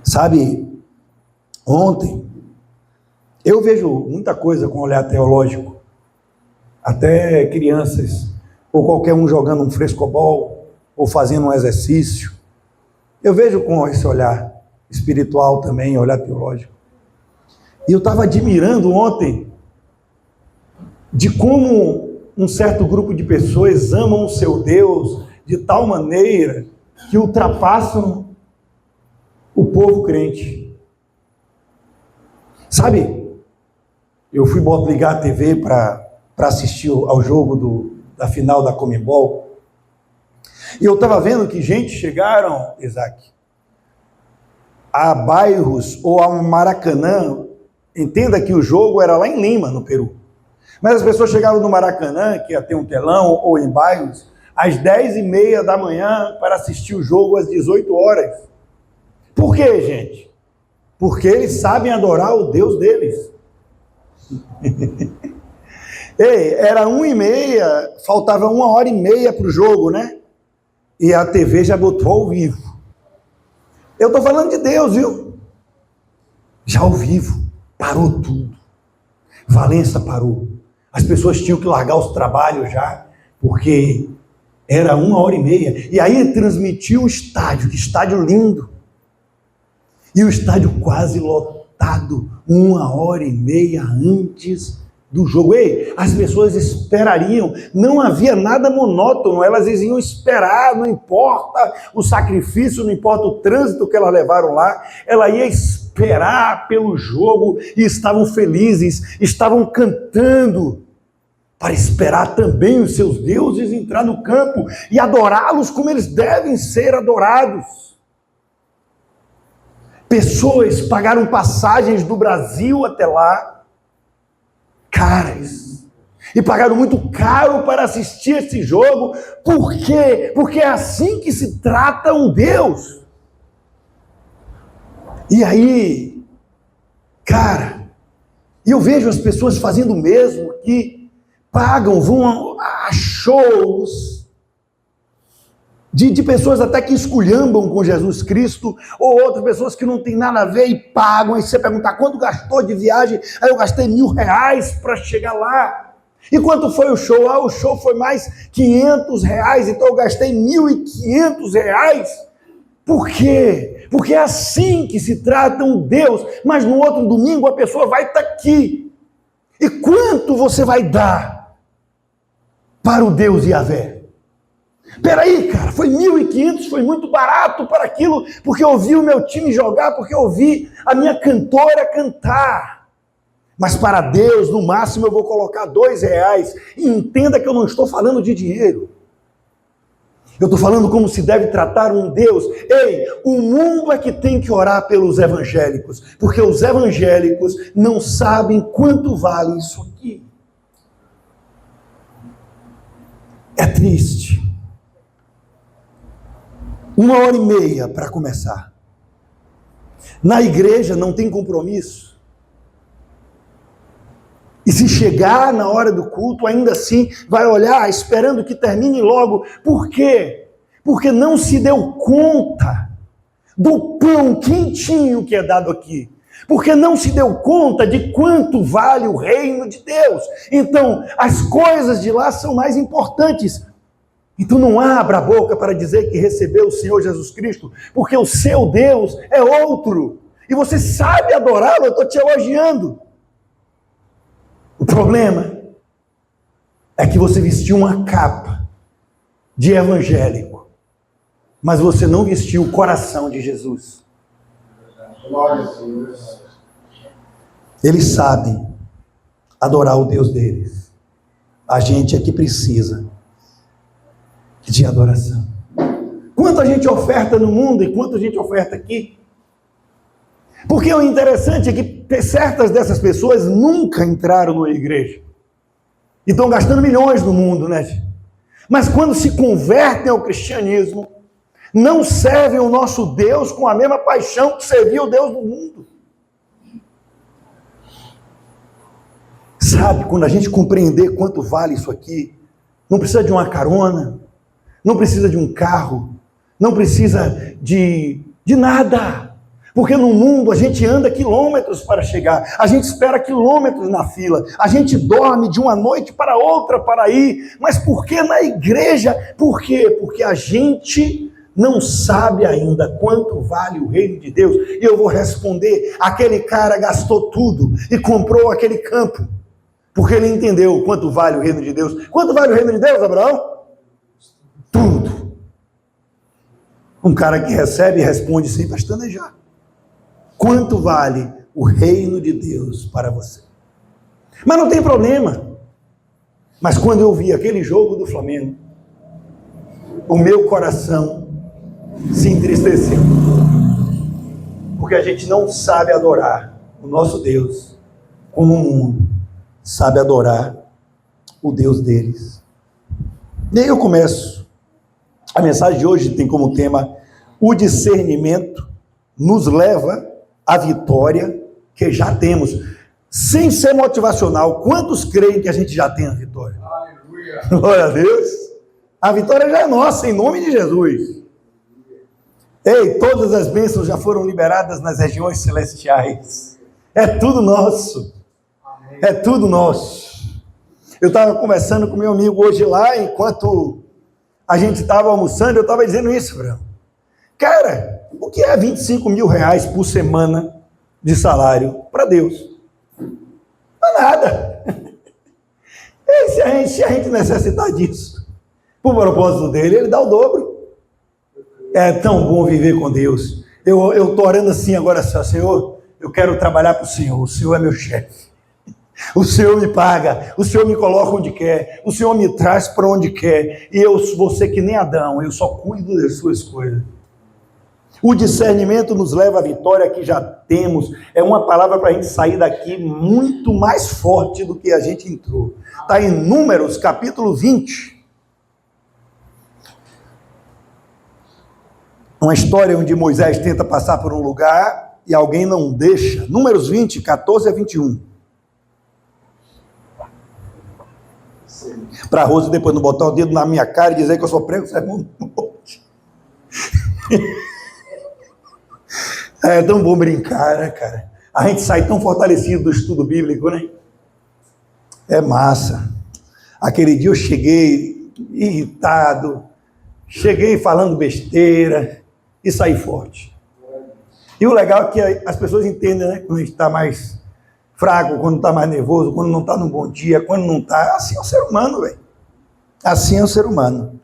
Sabe, ontem eu vejo muita coisa com olhar teológico, até crianças, ou qualquer um jogando um frescobol, ou fazendo um exercício. Eu vejo com esse olhar espiritual também, olhar teológico. E eu estava admirando ontem de como um certo grupo de pessoas amam o seu Deus de tal maneira que ultrapassam o povo crente. Sabe, eu fui ligar a TV para assistir ao jogo da final da Conmebol, e eu estava vendo que gente chegaram, Isaac, a bairros ou a um Maracanã. Entenda que o jogo era lá em Lima, no Peru. Mas as pessoas chegavam no Maracanã, que ia ter um telão, ou em bairros, às 10h30 da manhã para assistir o jogo às 18 horas. Por quê, gente? Porque eles sabem adorar o Deus deles. Ei, era 1h30, faltava 1h30 para o jogo, né? E a TV já botou ao vivo. Eu estou falando de Deus, viu? Já ao vivo. Parou tudo. Valença parou. As pessoas tinham que largar os trabalhos já, porque era 1h30. E aí transmitiu o estádio, que estádio lindo. E o estádio quase lotado, 1h30 antes do jogo. Ei, as pessoas esperariam, não havia nada monótono, elas iam esperar, não importa o sacrifício, não importa o trânsito que elas levaram lá, ela ia esperar pelo jogo e estavam felizes, estavam cantando para esperar também os seus deuses entrar no campo e adorá-los como eles devem ser adorados. Pessoas pagaram passagens do Brasil até lá, caras, e pagaram muito caro para assistir esse jogo. Por quê? Porque é assim que se trata um Deus. E aí, cara, eu vejo as pessoas fazendo o mesmo, que pagam, vão a shows de pessoas até que esculhambam com Jesus Cristo, ou outras pessoas que não tem nada a ver e pagam. Aí você pergunta, quanto gastou de viagem? Aí eu gastei R$1.000 para chegar lá. E quanto foi o show? O show foi mais R$500, então eu gastei R$1.500. Por quê? Porque é assim que se trata um Deus, mas no outro domingo a pessoa vai estar aqui. E quanto você vai dar para o Deus Yahvé? Peraí, cara, foi 1.500, foi muito barato para aquilo, porque eu vi o meu time jogar, porque eu vi a minha cantora cantar. Mas para Deus, no máximo, eu vou colocar R$2. E entenda que eu não estou falando de dinheiro. Eu estou falando como se deve tratar um Deus. Ei, o mundo é que tem que orar pelos evangélicos, porque os evangélicos não sabem quanto vale isso aqui. É triste. 1h30 para começar. Na igreja não tem compromisso. E se chegar na hora do culto, ainda assim vai olhar esperando que termine logo. Por quê? Porque não se deu conta do pão quentinho que é dado aqui. Porque não se deu conta de quanto vale o reino de Deus. Então, as coisas de lá são mais importantes. Então não abra a boca para dizer que recebeu o Senhor Jesus Cristo, porque o seu Deus é outro. E você sabe adorá-lo, eu estou te elogiando. O problema é que você vestiu uma capa de evangélico, mas você não vestiu o coração de Jesus. Eles sabem adorar o Deus deles. A gente é que precisa de adoração. Quanta gente oferta no mundo e quanta gente oferta aqui. Porque o interessante é que certas dessas pessoas nunca entraram na igreja. E estão gastando milhões no mundo, né? Mas quando se convertem ao cristianismo, não servem o nosso Deus com a mesma paixão que servia o Deus do mundo. Sabe, quando a gente compreender quanto vale isso aqui, não precisa de uma carona, não precisa de um carro, não precisa de nada. Porque no mundo a gente anda quilômetros para chegar, a gente espera quilômetros na fila, a gente dorme de uma noite para outra para ir. Mas por que na igreja? Por quê? Porque a gente não sabe ainda quanto vale o reino de Deus. E eu vou responder: aquele cara gastou tudo e comprou aquele campo, porque ele entendeu quanto vale o reino de Deus. Quanto vale o reino de Deus, Abraão? Tudo. Um cara que recebe e responde sem pestanejar. Quanto vale o reino de Deus para você? Mas não tem problema. Mas quando eu vi aquele jogo do Flamengo, o meu coração se entristeceu. Porque a gente não sabe adorar o nosso Deus como o mundo sabe adorar o Deus deles. E aí eu começo. A mensagem de hoje tem como tema: o discernimento nos leva à vitória que já temos. Sem ser motivacional, quantos creem que a gente já tem a vitória? Aleluia! Glória a Deus! A vitória já é nossa, em nome de Jesus. Ei, todas as bênçãos já foram liberadas nas regiões celestiais. É tudo nosso. É tudo nosso. Eu estava conversando com meu amigo hoje lá, enquanto a gente estava almoçando, eu estava dizendo isso, Abraão. Cara, o que é 25 mil reais por semana de salário para Deus? Não é nada. E se a gente necessitar disso, por propósito dele, ele dá o dobro. É tão bom viver com Deus. Eu estou orando assim agora, Senhor, eu quero trabalhar para o Senhor é meu chefe. O Senhor me paga, o Senhor me coloca onde quer, o Senhor me traz para onde quer, e eu vou ser que nem Adão, eu só cuido das suas coisas. O discernimento nos leva à vitória que já temos. É uma palavra para a gente sair daqui muito mais forte do que a gente entrou. Está em Números, capítulo 20. Uma história onde Moisés tenta passar por um lugar e alguém não deixa. Números 20, 14 a 21. Para a Rose depois não botar o dedo na minha cara e dizer que eu sou prego sermão no monte. É tão bom brincar, né, cara? A gente sai tão fortalecido do estudo bíblico, né? É massa. Aquele dia eu cheguei irritado, cheguei falando besteira e saí forte. E o legal é que as pessoas entendem, né? Quando a gente está mais fraco, quando está mais nervoso, quando não está num bom dia, quando não está. Assim é o ser humano, velho. Assim é o ser humano.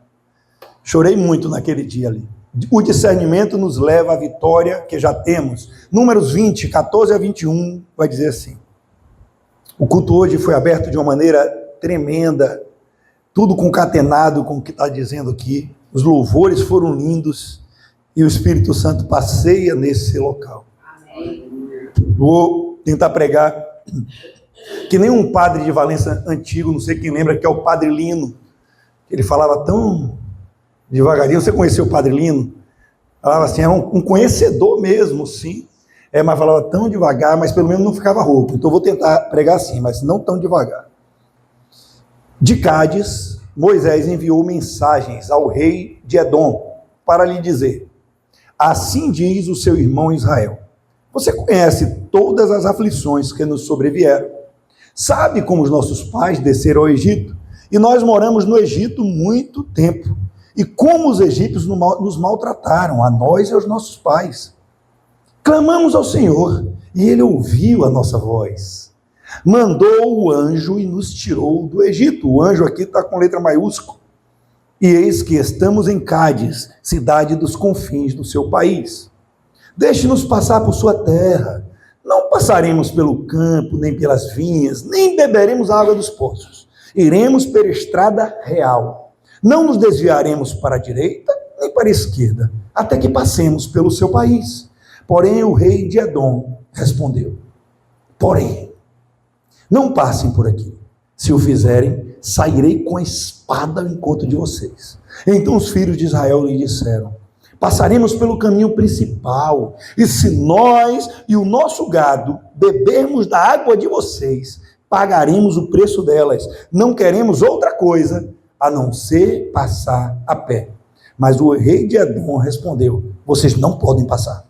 Chorei muito naquele dia ali. O discernimento nos leva à vitória que já temos. Números 20, 14 a 21, vai dizer assim. O culto hoje foi aberto de uma maneira tremenda, tudo concatenado com o que está dizendo aqui. Os louvores foram lindos e o Espírito Santo passeia nesse local. Amém. Vou tentar pregar que nem um padre de Valença antigo, não sei quem lembra, que é o Padre Lino. Ele falava tão devagarinho. Você conheceu o Padre Lino? Falava assim, era um conhecedor mesmo, sim. Mas falava tão devagar, mas pelo menos não ficava rouco. Então eu vou tentar pregar assim, mas não tão devagar. De Cádiz, Moisés enviou mensagens ao rei de Edom para lhe dizer: assim diz o seu irmão Israel, você conhece todas as aflições que nos sobrevieram. Sabe como os nossos pais desceram ao Egito, e nós moramos no Egito muito tempo. E como os egípcios nos maltrataram, a nós e aos nossos pais. Clamamos ao Senhor, e Ele ouviu a nossa voz. Mandou o anjo e nos tirou do Egito. O anjo aqui está com letra maiúscula. E eis que estamos em Cádiz, cidade dos confins do seu país. Deixe-nos passar por sua terra. Não passaremos pelo campo, nem pelas vinhas, nem beberemos a água dos poços. Iremos pela estrada real. Não nos desviaremos para a direita, nem para a esquerda, até que passemos pelo seu país. Porém, o rei de Edom respondeu: porém, não passem por aqui. Se o fizerem, sairei com a espada ao encontro de vocês. Então os filhos de Israel lhe disseram: passaremos pelo caminho principal, e se nós e o nosso gado bebermos da água de vocês, pagaremos o preço delas. Não queremos outra coisa a não ser passar a pé. Mas o rei de Edom respondeu: vocês não podem passar.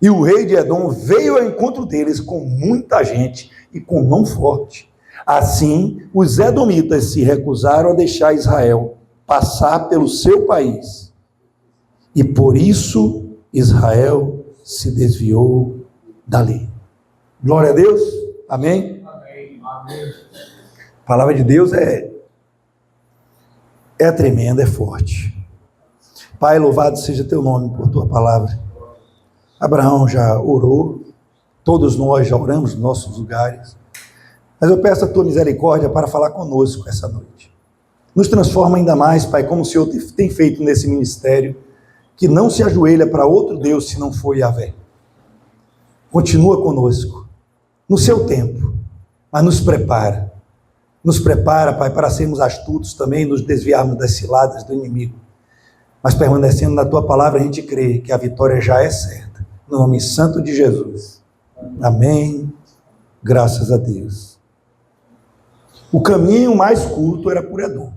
E o rei de Edom veio ao encontro deles com muita gente e com mão forte. Assim, os edomitas se recusaram a deixar Israel passar pelo seu país. E por isso Israel se desviou da lei. Glória a Deus. Amém? Amém. Amém. A palavra de Deus é tremenda, é forte. Pai, louvado seja teu nome por tua palavra. Abraão já orou, todos nós já oramos nos nossos lugares, mas eu peço a tua misericórdia para falar conosco essa noite. Nos transforma ainda mais, Pai, como o Senhor tem feito nesse ministério, que não se ajoelha para outro Deus se não for Yahvé. Continua conosco, no seu tempo, mas nos prepara. Nos prepara, Pai, para sermos astutos também, nos desviarmos das ciladas do inimigo. Mas permanecendo na tua palavra, a gente crê que a vitória já é certa. No nome santo de Jesus. Amém. Graças a Deus. O caminho mais curto era por Edom.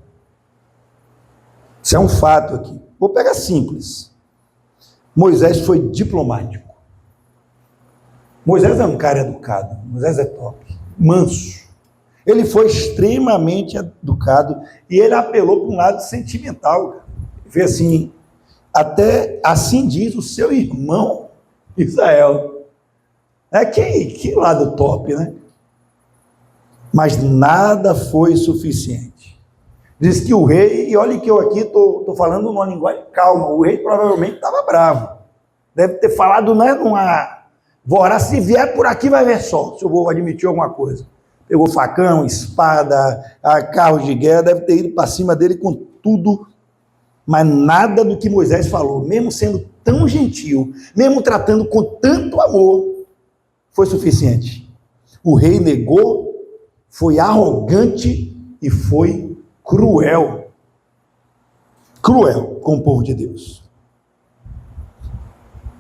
Isso é um fato aqui. Vou pegar simples. Moisés foi diplomático. Moisés é um cara educado. Moisés é top. Manso. Ele foi extremamente educado e ele apelou para um lado sentimental. Ele fez assim, até assim diz o seu irmão Israel. Que lado top, né? Mas nada foi suficiente. Diz que o rei, e olha que eu aqui estou falando numa linguagem calma, o rei provavelmente estava bravo. Deve ter falado, né, vou orar, se vier por aqui vai ver só, se eu vou admitir alguma coisa. Pegou facão, espada, carros de guerra, deve ter ido para cima dele com tudo, mas nada do que Moisés falou, mesmo sendo tão gentil, mesmo tratando com tanto amor, foi suficiente. O rei negou, foi arrogante e foi cruel. Cruel com o povo de Deus.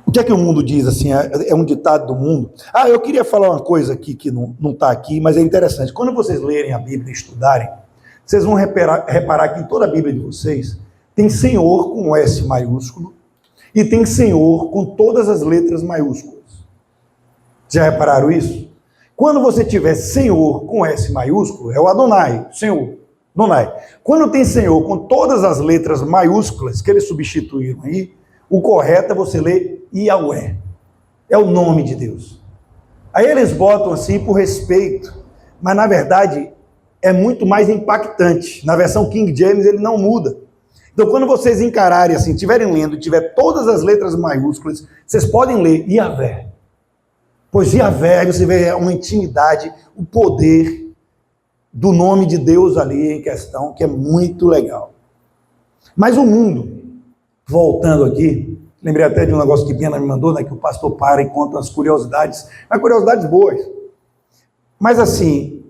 O que é que o mundo diz assim? É um ditado do mundo. Eu queria falar uma coisa aqui que não está aqui, mas é interessante. Quando vocês lerem a Bíblia e estudarem, vocês vão reparar que em toda a Bíblia de vocês tem Senhor com S maiúsculo e tem Senhor com todas as letras maiúsculas. Já repararam isso? Quando você tiver Senhor com S maiúsculo, é o Adonai, Senhor, Adonai. Quando tem Senhor com todas as letras maiúsculas que eles substituíram aí, o correto é você ler Yahweh. É o nome de Deus. Aí eles botam assim por respeito, mas na verdade é muito mais impactante. Na versão King James ele não muda. Então quando vocês encararem assim, estiverem lendo, tiver todas as letras maiúsculas, vocês podem ler Yahvé. Pois Yahvé, você vê uma intimidade, o poder do nome de Deus ali em questão, que é muito legal. Mas o mundo, voltando aqui, lembrei até de um negócio que Biana me mandou, né, que o pastor para e conta as curiosidades, mas curiosidades boas. Mas assim,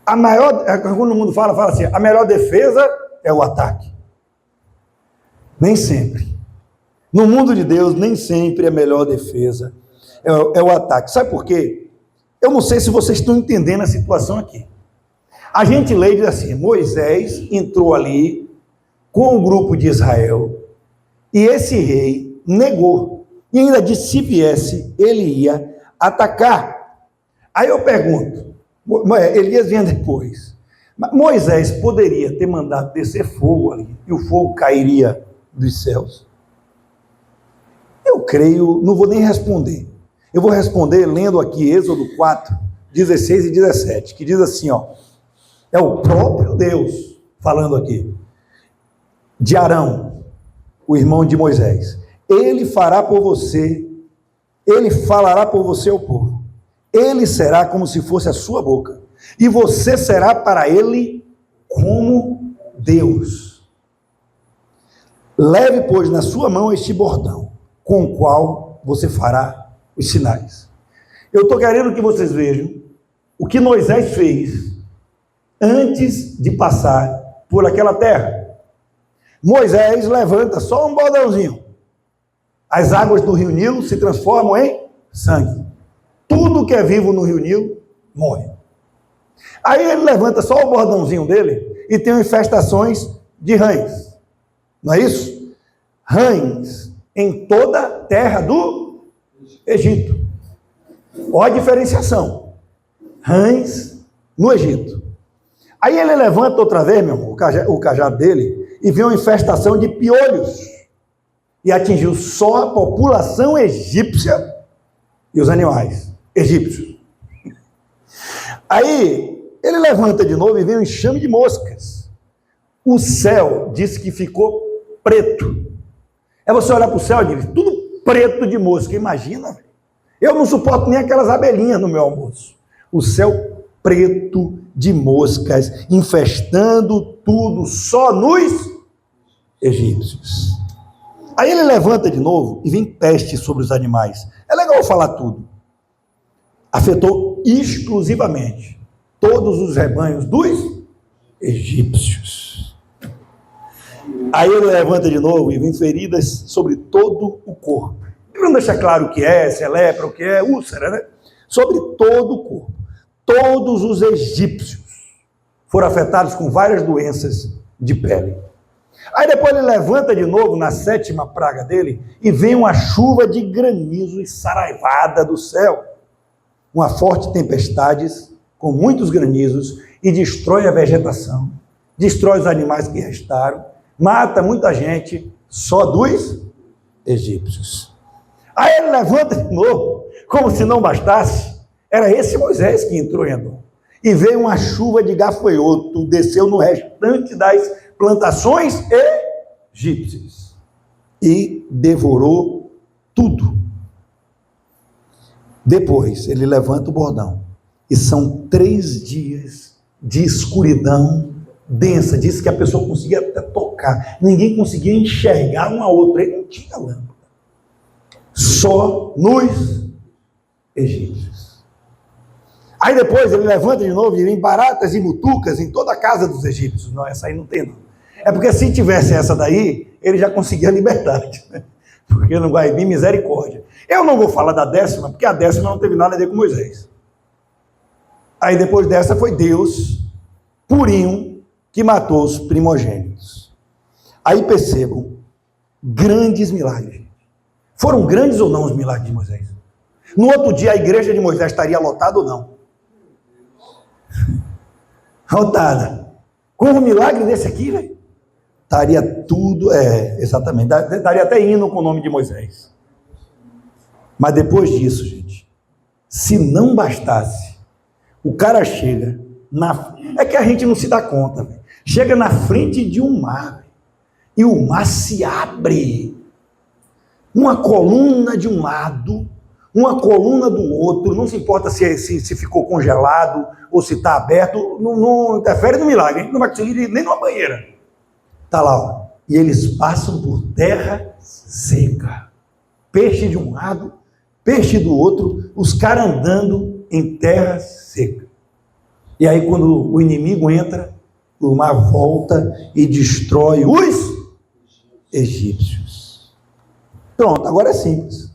quando o mundo fala assim, a melhor defesa é o ataque. Nem sempre. No mundo de Deus, nem sempre a melhor defesa é o ataque. Sabe por quê? Eu não sei se vocês estão entendendo a situação aqui. A gente lê e diz assim, Moisés entrou ali com o grupo de Israel e esse rei negou. E ainda disse, se viesse, ele ia atacar. Aí eu pergunto, Elias vinha depois, mas Moisés poderia ter mandado descer fogo ali e o fogo cairia dos céus? Eu creio, não vou nem responder. Eu vou responder lendo aqui Êxodo 4, 16 e 17, que diz assim, é o próprio Deus falando aqui, de Arão, o irmão de Moisés. Ele fará por você, ele falará por você ao povo. Ele será como se fosse a sua boca, e você será para ele como Deus. Leve, pois, na sua mão este bordão, com o qual você fará os sinais. Eu estou querendo que vocês vejam o que Moisés fez antes de passar por aquela terra. Moisés levanta só um bordãozinho. As águas do rio Nilo se transformam em sangue. Tudo que é vivo no rio Nilo morre. Aí ele levanta só o bordãozinho dele e tem infestações de rães. Não é isso? Rães em toda a terra do Egito. Olha a diferenciação. Rãs no Egito. Aí ele levanta outra vez, meu amor, o cajado dele, e vê uma infestação de piolhos. E atingiu só a população egípcia e os animais egípcios. Aí ele levanta de novo e vê um enxame de moscas. O céu disse que ficou preto. É você olhar para o céu e dizer, tudo preto de mosca. Imagina, eu não suporto nem aquelas abelhinhas no meu almoço. O céu preto de moscas, infestando tudo, só nos egípcios. Aí ele levanta de novo e vem peste sobre os animais. É legal falar tudo. Afetou exclusivamente todos os rebanhos dos egípcios. Aí ele levanta de novo e vem feridas sobre todo o corpo. Ele não deixa claro o que é, se é lepra, o que é úlcera, né? Sobre todo o corpo. Todos os egípcios foram afetados com várias doenças de pele. Aí depois ele levanta de novo na 7ª praga dele e vem uma chuva de granizo e saraivada do céu. Uma forte tempestade com muitos granizos e destrói a vegetação, destrói os animais que restaram, mata muita gente só dos egípcios. Aí ele levanta de novo, como se não bastasse, era esse Moisés que entrou em Edom. E veio uma chuva de gafanhoto, desceu no restante das plantações egípcias e devorou tudo. Depois ele levanta o bordão e são 3 dias de escuridão densa. Diz que a pessoa conseguia até tocar, ninguém conseguia enxergar um ao outro, ele não tinha lâmpada, só nos egípcios. Aí depois ele levanta de novo e vem baratas e mutucas em toda a casa dos egípcios. Não, essa aí não tem não. É porque se tivesse essa daí, ele já conseguia a liberdade, né? Porque não vai vir misericórdia. Eu não vou falar da 10ª, porque a 10ª não teve nada a ver com Moisés. Aí depois dessa foi Deus, purinho, que matou os primogênitos. Aí percebam, grandes milagres. Foram grandes ou não os milagres de Moisés? No outro dia a igreja de Moisés estaria lotada ou não? Lotada. Com um milagre desse aqui, velho, estaria tudo, exatamente, estaria até hino com o nome de Moisés. Mas depois disso, gente, se não bastasse, o cara chega, é que a gente não se dá conta, véio. Chega na frente de um mar, véio, e o mar se abre, uma coluna de um lado, uma coluna do outro, não se importa se ficou congelado ou se está aberto, não interfere no milagre, a gente não vai conseguir ir nem numa banheira. Está lá, ó, e eles passam por terra seca, peixe de um lado, peixe do outro, os caras andando em terra seca. E aí quando o inimigo entra, o mar volta e destrói os egípcios. Pronto, agora é simples.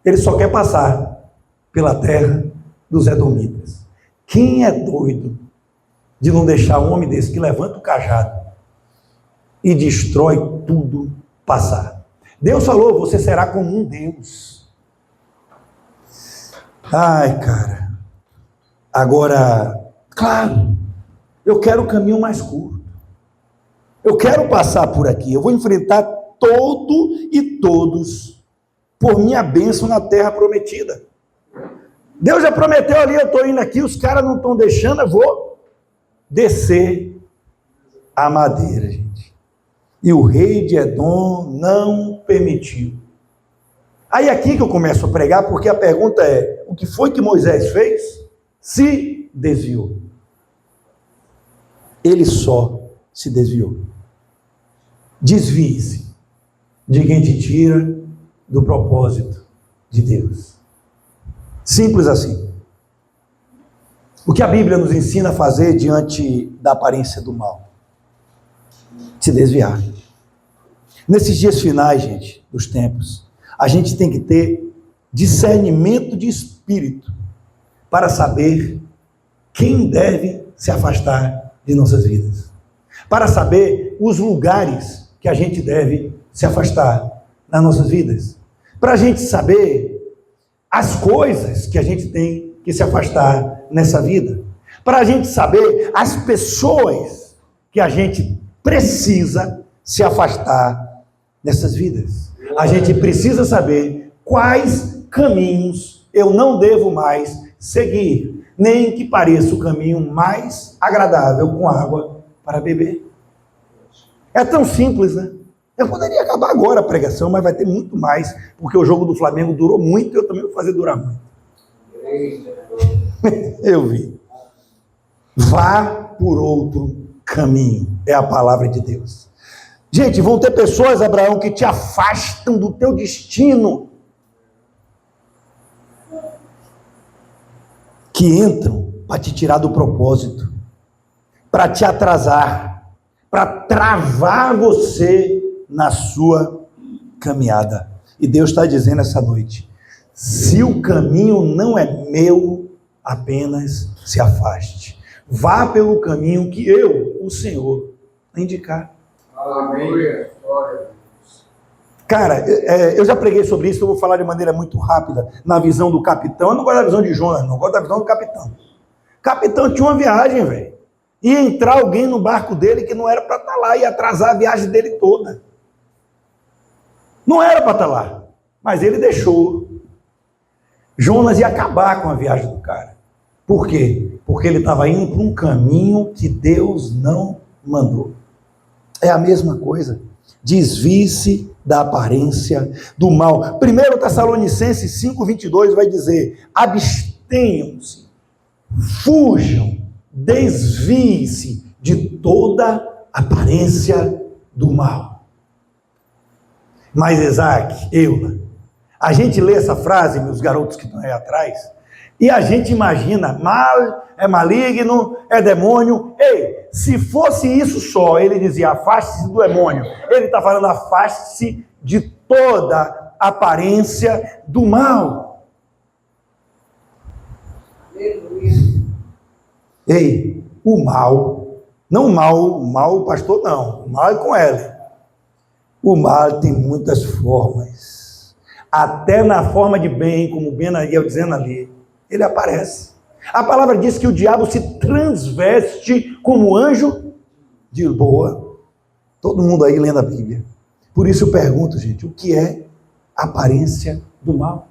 Ele só quer passar pela terra dos edomitas. Quem é doido de não deixar um homem desse que levanta o cajado e destrói tudo passar? Deus falou, você será como um Deus. Ai, cara. Agora, claro, eu quero o caminho mais curto. Eu quero passar por aqui. Eu vou enfrentar todo e todos por minha bênção na terra prometida. Deus já prometeu ali, eu estou indo aqui, os caras não estão deixando, eu vou descer a madeira, gente. E o rei de Edom não permitiu. Aí aqui que eu começo a pregar, porque a pergunta é, o que foi que Moisés fez? Se desviou. Ele só se desviou. Desvie-se de quem te tira do propósito de Deus. Simples assim. O que a Bíblia nos ensina a fazer diante da aparência do mal? Se desviar. Nesses dias finais, gente, dos tempos, a gente tem que ter discernimento de espírito para saber quem deve se afastar de nossas vidas. Para saber os lugares que a gente deve se afastar nas nossas vidas, para a gente saber as coisas que a gente tem que se afastar nessa vida, para a gente saber as pessoas que a gente precisa se afastar nessas vidas. A gente precisa saber quais caminhos eu não devo mais seguir, nem que pareça o caminho mais agradável com água para beber. É tão simples, né? Eu poderia acabar agora a pregação, mas vai ter muito mais, porque o jogo do Flamengo durou muito e eu também vou fazer durar muito. Eu vi. Vá por outro caminho, é a palavra de Deus. Gente, vão ter pessoas, Abraão, que te afastam do teu destino, que entram para te tirar do propósito, para te atrasar, para travar você na sua caminhada. E Deus está dizendo essa noite, se o caminho não é meu, apenas se afaste. Vá pelo caminho que eu, o Senhor, indicar. Amém. Cara, eu já preguei sobre isso, eu vou falar de maneira muito rápida, na visão do capitão. Eu não gosto da visão de Jonas, não, eu gosto da visão do capitão. O capitão tinha uma viagem, velho. Ia entrar alguém no barco dele que não era para estar lá, ia atrasar a viagem dele toda. Não era para estar lá, mas ele deixou. Jonas ia acabar com a viagem do cara. Por quê? Porque ele estava indo para um caminho que Deus não mandou. É a mesma coisa. Desvie-se da aparência do mal. 1 Tessalonicenses 5:22 vai dizer, abstenham-se, fujam, desviem-se de toda aparência do mal. Mas Isaac, Eula, a gente lê essa frase, meus garotos que estão aí atrás, e a gente imagina, mal, é maligno, é demônio. Ei, se fosse isso só, ele dizia, afaste-se do demônio. Ele está falando, afaste-se de toda aparência do mal. Aleluia. Ei, o mal, não o mal, pastor, não. O mal é com ela. O mal tem muitas formas. Até na forma de bem, como o Benael dizendo ali, ele aparece. A palavra diz que o diabo se transveste como anjo de boa. Todo mundo aí lendo a Bíblia. Por isso eu pergunto, gente, o que é aparência do mal?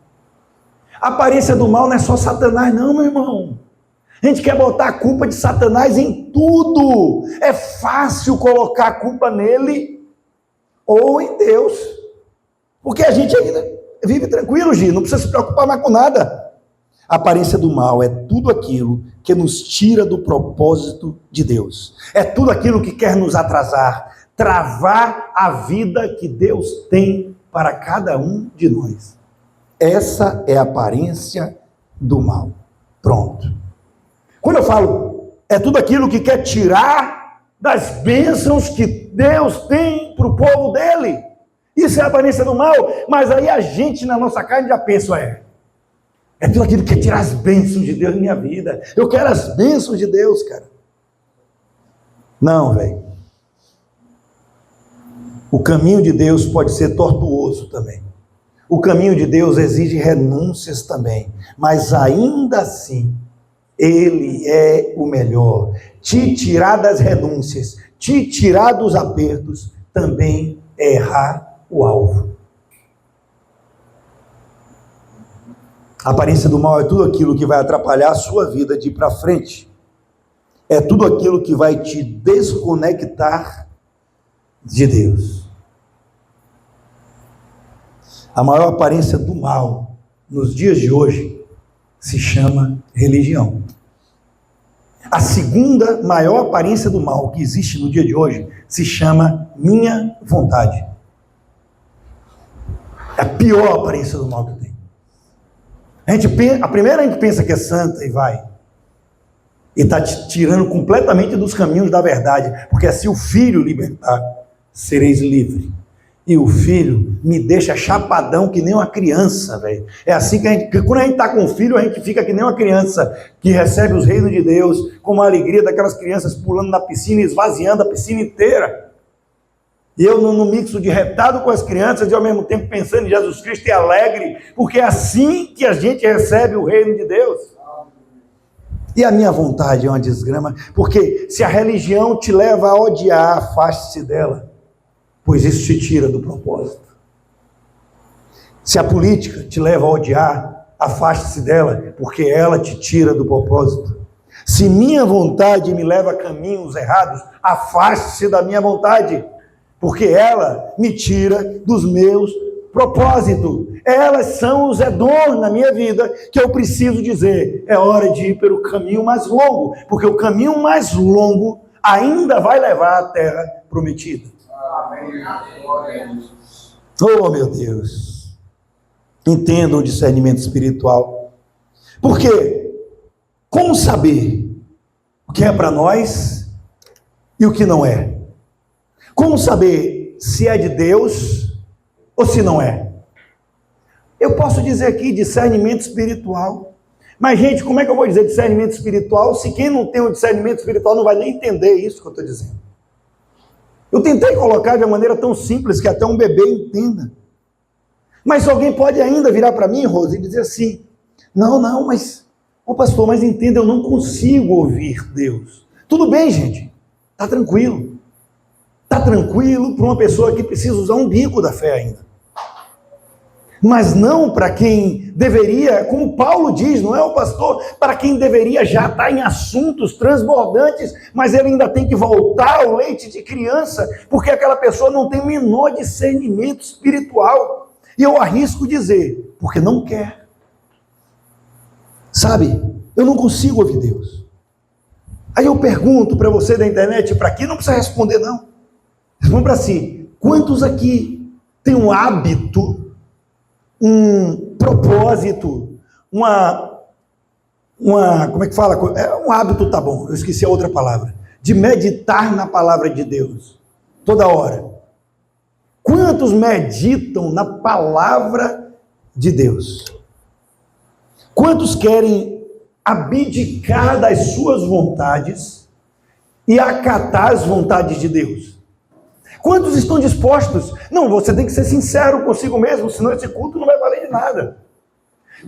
A aparência do mal não é só Satanás, não, meu irmão. A gente quer botar a culpa de Satanás em tudo. É fácil colocar a culpa nele ou em Deus. Porque a gente ainda vive tranquilo, Gi, não precisa se preocupar mais com nada. A aparência do mal é tudo aquilo que nos tira do propósito de Deus. É tudo aquilo que quer nos atrasar, travar a vida que Deus tem para cada um de nós. Essa é a aparência do mal. Pronto. Quando eu falo, é tudo aquilo que quer tirar das bênçãos que Deus tem para o povo dele. Isso é a aparência do mal. Mas aí a gente, na nossa carne, já pensa, é tudo aquilo que quer tirar as bênçãos de Deus na minha vida. Eu quero as bênçãos de Deus, cara. Não, velho. O caminho de Deus pode ser tortuoso também. O caminho de Deus exige renúncias também. Mas ainda assim, Ele é o melhor. Te tirar das renúncias, te tirar dos apertos, também é errar o alvo. A aparência do mal é tudo aquilo que vai atrapalhar a sua vida de ir para frente. É tudo aquilo que vai te desconectar de Deus. A maior aparência do mal nos dias de hoje se chama religião. A segunda maior aparência do mal que existe no dia de hoje se chama minha vontade. É a pior aparência do mal que tem. A primeira a gente pensa que é santa e vai. E está te tirando completamente dos caminhos da verdade. Porque se o Filho libertar, sereis livre. E o Filho me deixa chapadão que nem uma criança, velho. É assim que quando a gente está com o Filho, a gente fica que nem uma criança que recebe os reinos de Deus com a alegria daquelas crianças pulando na piscina e esvaziando a piscina inteira. E eu no mixo de retado com as crianças e ao mesmo tempo pensando em Jesus Cristo e alegre, porque é assim que a gente recebe o reino de Deus. E a minha vontade é uma desgrama, porque se a religião te leva a odiar, afaste-se dela, pois isso te tira do propósito. Se a política te leva a odiar, afaste-se dela, porque ela te tira do propósito. Se minha vontade me leva a caminhos errados, afaste-se da minha vontade, porque ela me tira dos meus propósitos. Elas são os Edom na minha vida, que eu preciso dizer, é hora de ir pelo caminho mais longo, porque o caminho mais longo ainda vai levar à terra prometida. Amém. Oh, meu Deus. Entendam o discernimento espiritual. Porque como saber o que é para nós e o que não é? Como saber se é de Deus ou se não é? Eu posso dizer aqui discernimento espiritual. Mas, gente, como é que eu vou dizer discernimento espiritual se quem não tem o discernimento espiritual não vai nem entender isso que eu estou dizendo? Eu tentei colocar de uma maneira tão simples que até um bebê entenda. Mas alguém pode ainda virar para mim, Rose, e dizer assim, não, mas, pastor, mas entenda, eu não consigo ouvir Deus. Tudo bem, gente, está tranquilo. Está tranquilo para uma pessoa que precisa usar um bico da fé ainda. Mas não para quem deveria, como Paulo diz, não é o pastor, para quem deveria já estar em assuntos transbordantes, mas ele ainda tem que voltar ao leite de criança, porque aquela pessoa não tem o menor discernimento espiritual. E eu arrisco dizer, porque não quer. Sabe, eu não consigo ouvir Deus. Aí eu pergunto para você da internet, para aqui não precisa responder não. Responda para si, quantos aqui têm um hábito, um propósito, como é que fala? Um hábito, tá bom, eu esqueci a outra palavra, de meditar na palavra de Deus, toda hora. Quantos meditam na palavra de Deus? Quantos querem abdicar das suas vontades e acatar as vontades de Deus? Quantos estão dispostos? Não, você tem que ser sincero consigo mesmo, senão esse culto não vai valer de nada.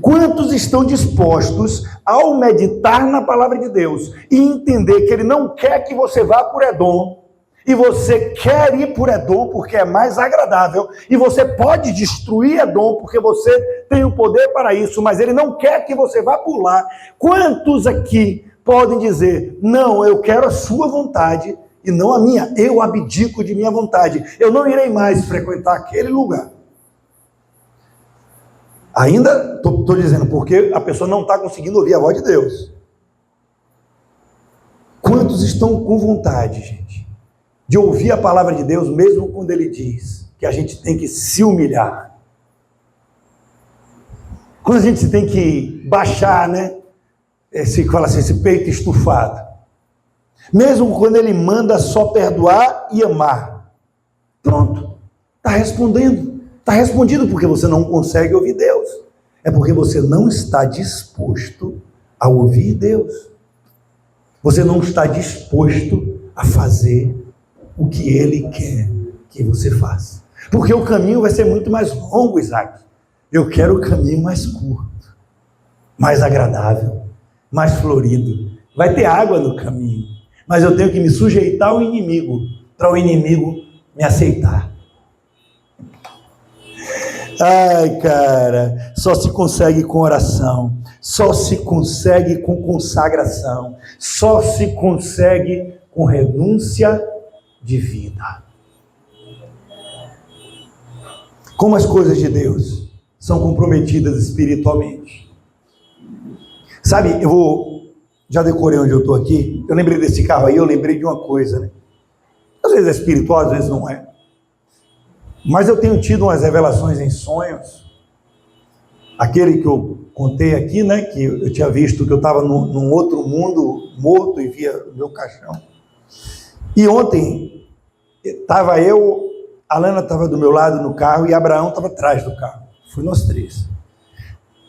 Quantos estão dispostos, ao meditar na palavra de Deus, e entender que Ele não quer que você vá por Edom, e você quer ir por Edom porque é mais agradável, e você pode destruir Edom porque você tem o poder para isso, mas Ele não quer que você vá por lá. Quantos aqui podem dizer, não, eu quero a sua vontade, e não a minha, eu abdico de minha vontade, eu não irei mais frequentar aquele lugar. Ainda estou dizendo, porque a pessoa não está conseguindo ouvir a voz de Deus. Quantos estão com vontade, gente, de ouvir a palavra de Deus, mesmo quando Ele diz que a gente tem que se humilhar? Quando a gente tem que baixar, né, esse peito estufado. Mesmo quando Ele manda só perdoar e amar. Pronto, está respondendo. Está respondido porque você não consegue ouvir Deus. É porque você não está disposto a ouvir Deus. Você não está disposto a fazer o que Ele quer que você faça. Porque o caminho vai ser muito mais longo, Isaac. Eu quero o caminho mais curto, mais agradável, mais florido. Vai ter água no caminho. Mas eu tenho que me sujeitar ao inimigo, para o inimigo me aceitar. Ai, cara, só se consegue com oração, só se consegue com consagração, só se consegue com renúncia de vida. Como as coisas de Deus são comprometidas espiritualmente. Sabe, já decorei onde eu estou aqui, eu lembrei desse carro aí, eu lembrei de uma coisa, né? Às vezes é espiritual, às vezes não é. Mas eu tenho tido umas revelações em sonhos. Aquele que eu contei aqui, né? Que eu tinha visto que eu estava num outro mundo morto e via o meu caixão. E ontem estava eu, a Lana estava do meu lado no carro e Abraão estava atrás do carro. Fui nós três.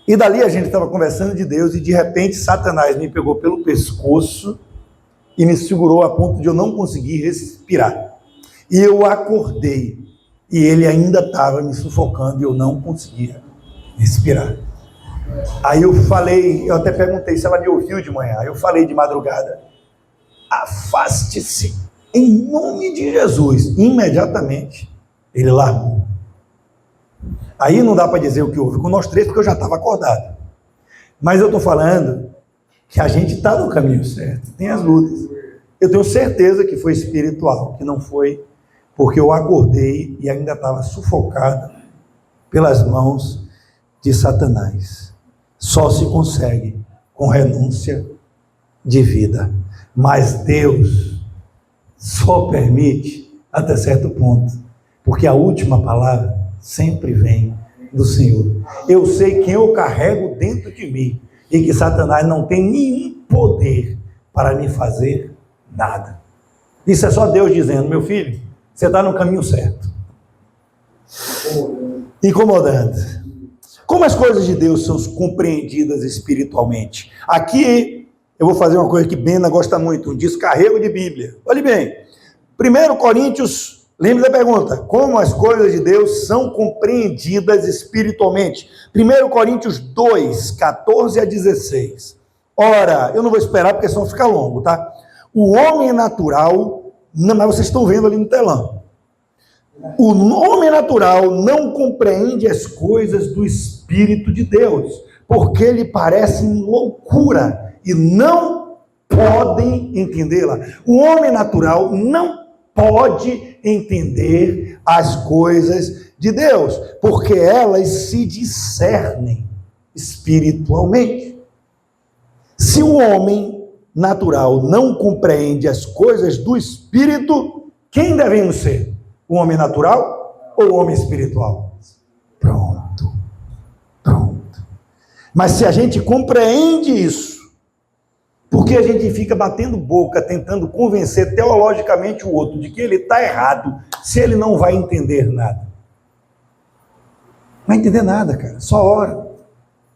E dali a gente estava conversando de Deus e de repente Satanás me pegou pelo pescoço e me segurou a ponto de eu não conseguir respirar. E eu acordei, e ele ainda estava me sufocando, e eu não conseguia respirar. Aí eu falei, eu até perguntei se ela me ouviu de manhã, eu falei de madrugada, afaste-se, em nome de Jesus. Imediatamente, ele largou. Aí não dá para dizer o que houve com nós três, porque eu já estava acordado. Mas eu estou falando que a gente está no caminho certo, tem as lutas. Eu tenho certeza que foi espiritual, que não foi porque eu acordei e ainda estava sufocado pelas mãos de Satanás. Só se consegue com renúncia de vida. Mas Deus só permite até certo ponto, porque a última palavra sempre vem do Senhor. Eu sei que eu carrego dentro de mim e que Satanás não tem nenhum poder para me fazer nada. Isso é só Deus dizendo, meu filho, você está no caminho certo. Incomodando. Como as coisas de Deus são compreendidas espiritualmente? Aqui eu vou fazer uma coisa que Bena gosta muito, um descarrego de Bíblia. Olhe bem, 1 Coríntios, lembre da pergunta, como as coisas de Deus são compreendidas espiritualmente? 1 Coríntios 2, 14 a 16. Ora, eu não vou esperar porque senão fica longo, tá? O homem natural, não, mas vocês estão vendo ali no telão. O homem natural não compreende as coisas do Espírito de Deus, porque lhe parecem loucura e não podem entendê-la. O homem natural não pode entender as coisas de Deus, porque elas se discernem espiritualmente. Se o homem natural não compreende as coisas do Espírito, quem devemos ser? O homem natural ou o homem espiritual? Pronto. Mas se a gente compreende isso, porque a gente fica batendo boca, tentando convencer teologicamente o outro de que ele está errado, se ele não vai entender nada? Não vai entender nada, cara. Só ora,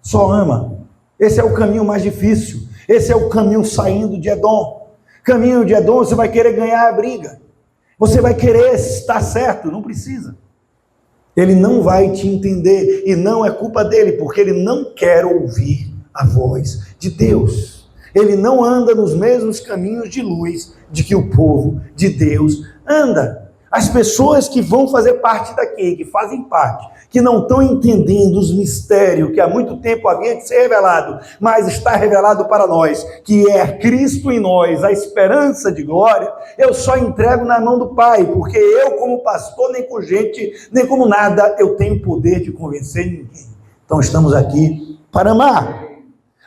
só ama. Esse é o caminho mais difícil. Esse é o caminho saindo de Edom. Caminho de Edom, você vai querer ganhar a briga. Você vai querer estar certo, não precisa. Ele não vai te entender e não é culpa dele, porque ele não quer ouvir a voz de Deus. Ele não anda nos mesmos caminhos de luz de que o povo de Deus anda. As pessoas que vão fazer parte daqui, que fazem parte, que não estão entendendo os mistérios que há muito tempo havia de ser revelado, mas está revelado para nós, que é Cristo em nós, a esperança de glória, eu só entrego na mão do Pai, porque eu como pastor, nem com gente, nem como nada, eu tenho poder de convencer ninguém. Então estamos aqui para amar.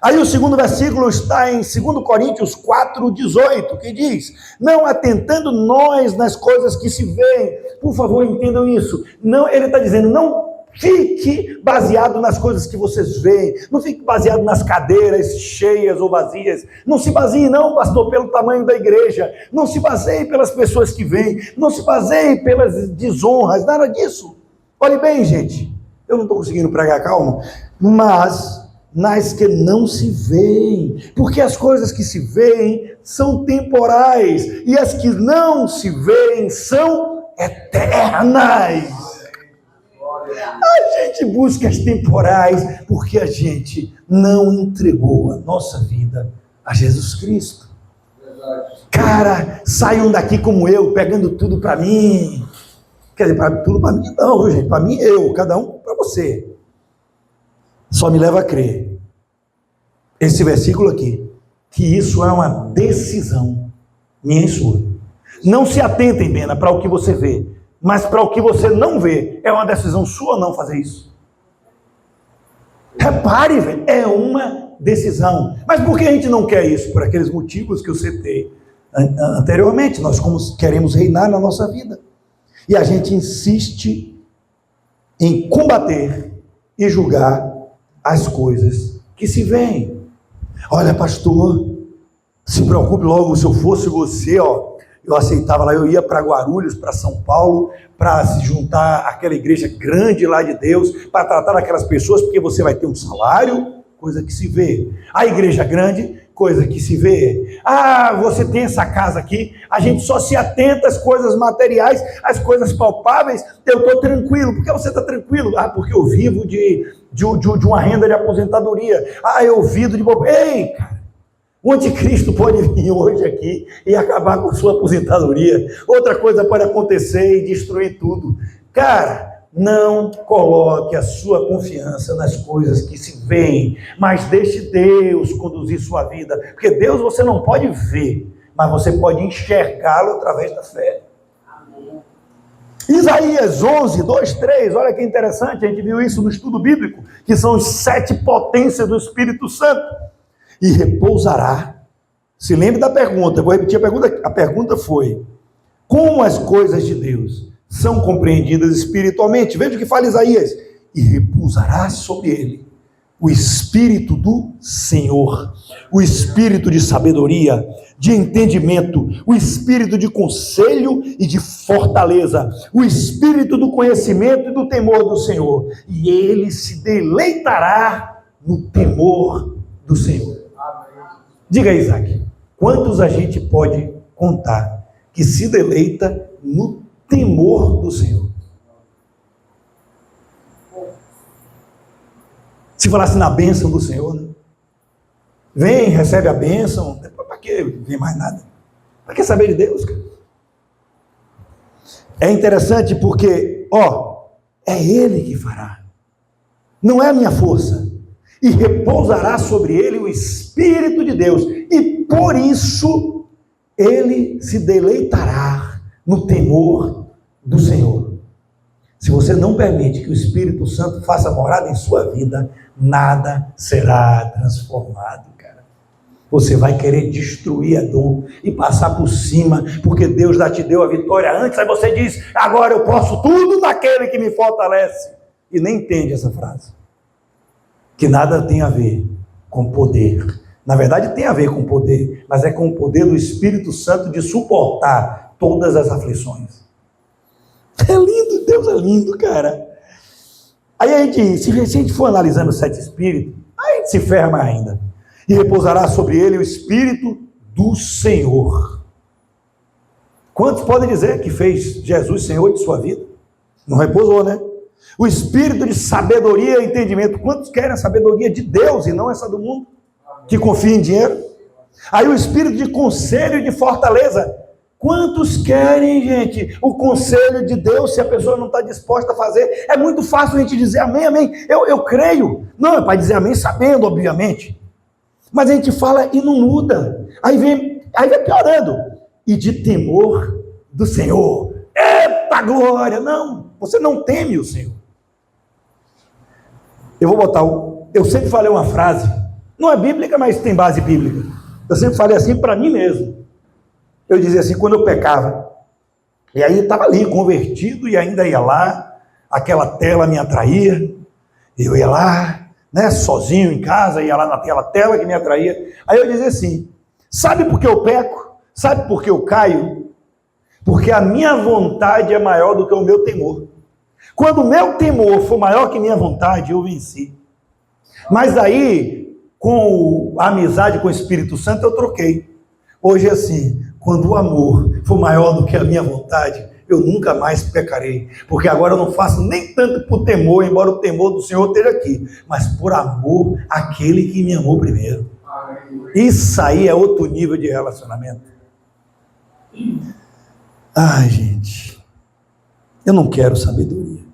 Aí o segundo versículo está em 2 Coríntios 4,18, que diz, não atentando nós nas coisas que se veem. Por favor, entendam isso. Não, ele está dizendo, não fique baseado nas coisas que vocês veem, não fique baseado nas cadeiras cheias ou vazias, não se baseie não, pastor, pelo tamanho da igreja, não se baseie pelas pessoas que vêm, não se baseie pelas desonras, nada disso. Olhe bem, gente, eu não estou conseguindo pregar, calma, mas nas que não se veem, porque as coisas que se veem são temporais, e as que não se veem são eternas. A gente busca as temporais porque a gente não entregou a nossa vida a Jesus Cristo. Cara, saiam daqui como eu, pegando tudo para mim. Quer dizer, tudo para mim não, viu, gente? Para mim, eu, cada um para você. Só me leva a crer, esse versículo aqui, que isso é uma decisão minha e sua. Não se atentem, Bena, para o que você vê, mas para o que você não vê, é uma decisão sua não fazer isso. Repare, velho, é uma decisão. Mas por que a gente não quer isso? Por aqueles motivos que eu citei anteriormente. Nós queremos reinar na nossa vida. E a gente insiste em combater e julgar as coisas que se veem. Olha, pastor, se preocupe logo, se eu fosse você, eu aceitava lá, eu ia para Guarulhos, para São Paulo, para se juntar àquela igreja grande lá de Deus, para tratar aquelas pessoas, porque você vai ter um salário, coisa que se vê. A igreja grande coisa que se vê. Você tem essa casa aqui, a gente só se atenta às coisas materiais, às coisas palpáveis. Eu estou tranquilo. Por que você está tranquilo? Porque eu vivo de uma renda de aposentadoria. Eu vivo de... Ei, cara, o anticristo pode vir hoje aqui e acabar com sua aposentadoria. Outra coisa pode acontecer e destruir tudo. Cara, não coloque a sua confiança nas coisas que se veem, mas deixe Deus conduzir sua vida, porque Deus você não pode ver, mas você pode enxergá-lo através da fé. Amém. Isaías 11, 2, 3, olha que interessante, a gente viu isso no estudo bíblico, que são as 7 potências do Espírito Santo, e repousará. Se lembre da pergunta, eu vou repetir a pergunta foi, como as coisas de Deus são compreendidas espiritualmente? Veja o que fala Isaías: e repousará sobre ele o Espírito do Senhor, o Espírito de sabedoria, de entendimento, o Espírito de conselho e de fortaleza, o Espírito do conhecimento e do temor do Senhor, e ele se deleitará no temor do Senhor. Diga aí, Isaac, quantos a gente pode contar que se deleita no temor do Senhor? Se falasse na bênção do Senhor, né? Vem, recebe a bênção, para que vem mais nada? Para que saber de Deus, cara? É interessante porque, é Ele que fará, não é a minha força, e repousará sobre ele o Espírito de Deus, e por isso ele se deleitará no temor do Senhor. Se você não permite que o Espírito Santo faça morada em sua vida, nada será transformado, cara. Você vai querer destruir a dor e passar por cima, porque Deus já te deu a vitória antes, aí você diz, agora eu posso tudo naquele que me fortalece. E nem entende essa frase, que nada tem a ver com poder. Na verdade tem a ver com poder, mas é com o poder do Espírito Santo de suportar todas as aflições. É lindo, Deus é lindo, cara. Aí se a gente for analisando os 7 Espíritos, aí a gente se ferra mais ainda. E repousará sobre ele o Espírito do Senhor. Quantos podem dizer que fez Jesus Senhor de sua vida? Não repousou, né? O Espírito de sabedoria e entendimento. Quantos querem a sabedoria de Deus e não essa do mundo, que confia em dinheiro? Aí o Espírito de conselho e de fortaleza. Quantos querem, gente, o conselho de Deus, se a pessoa não está disposta a fazer? É muito fácil a gente dizer amém, amém, eu creio. Não, é para dizer amém sabendo, obviamente. Mas a gente fala e não muda. Aí vai piorando. E de temor do Senhor. Eita glória! Não, você não teme o Senhor. Eu sempre falei uma frase, não é bíblica, mas tem base bíblica. Eu sempre falei assim para mim mesmo. Eu dizia assim, quando eu pecava, e aí estava ali convertido e ainda ia lá, aquela tela me atraía, eu ia lá, né, sozinho em casa, ia lá naquela tela que me atraía. Aí eu dizia assim, sabe por que eu peco? Sabe por que eu caio? Porque a minha vontade é maior do que o meu temor. Quando o meu temor for maior que minha vontade, eu venci. Mas aí, com a amizade com o Espírito Santo, eu troquei. Hoje é assim, quando o amor for maior do que a minha vontade, eu nunca mais pecarei. Porque agora eu não faço nem tanto por temor, embora o temor do Senhor esteja aqui, mas por amor àquele que me amou primeiro. Isso aí é outro nível de relacionamento. Ai, gente, eu não quero sabedoria.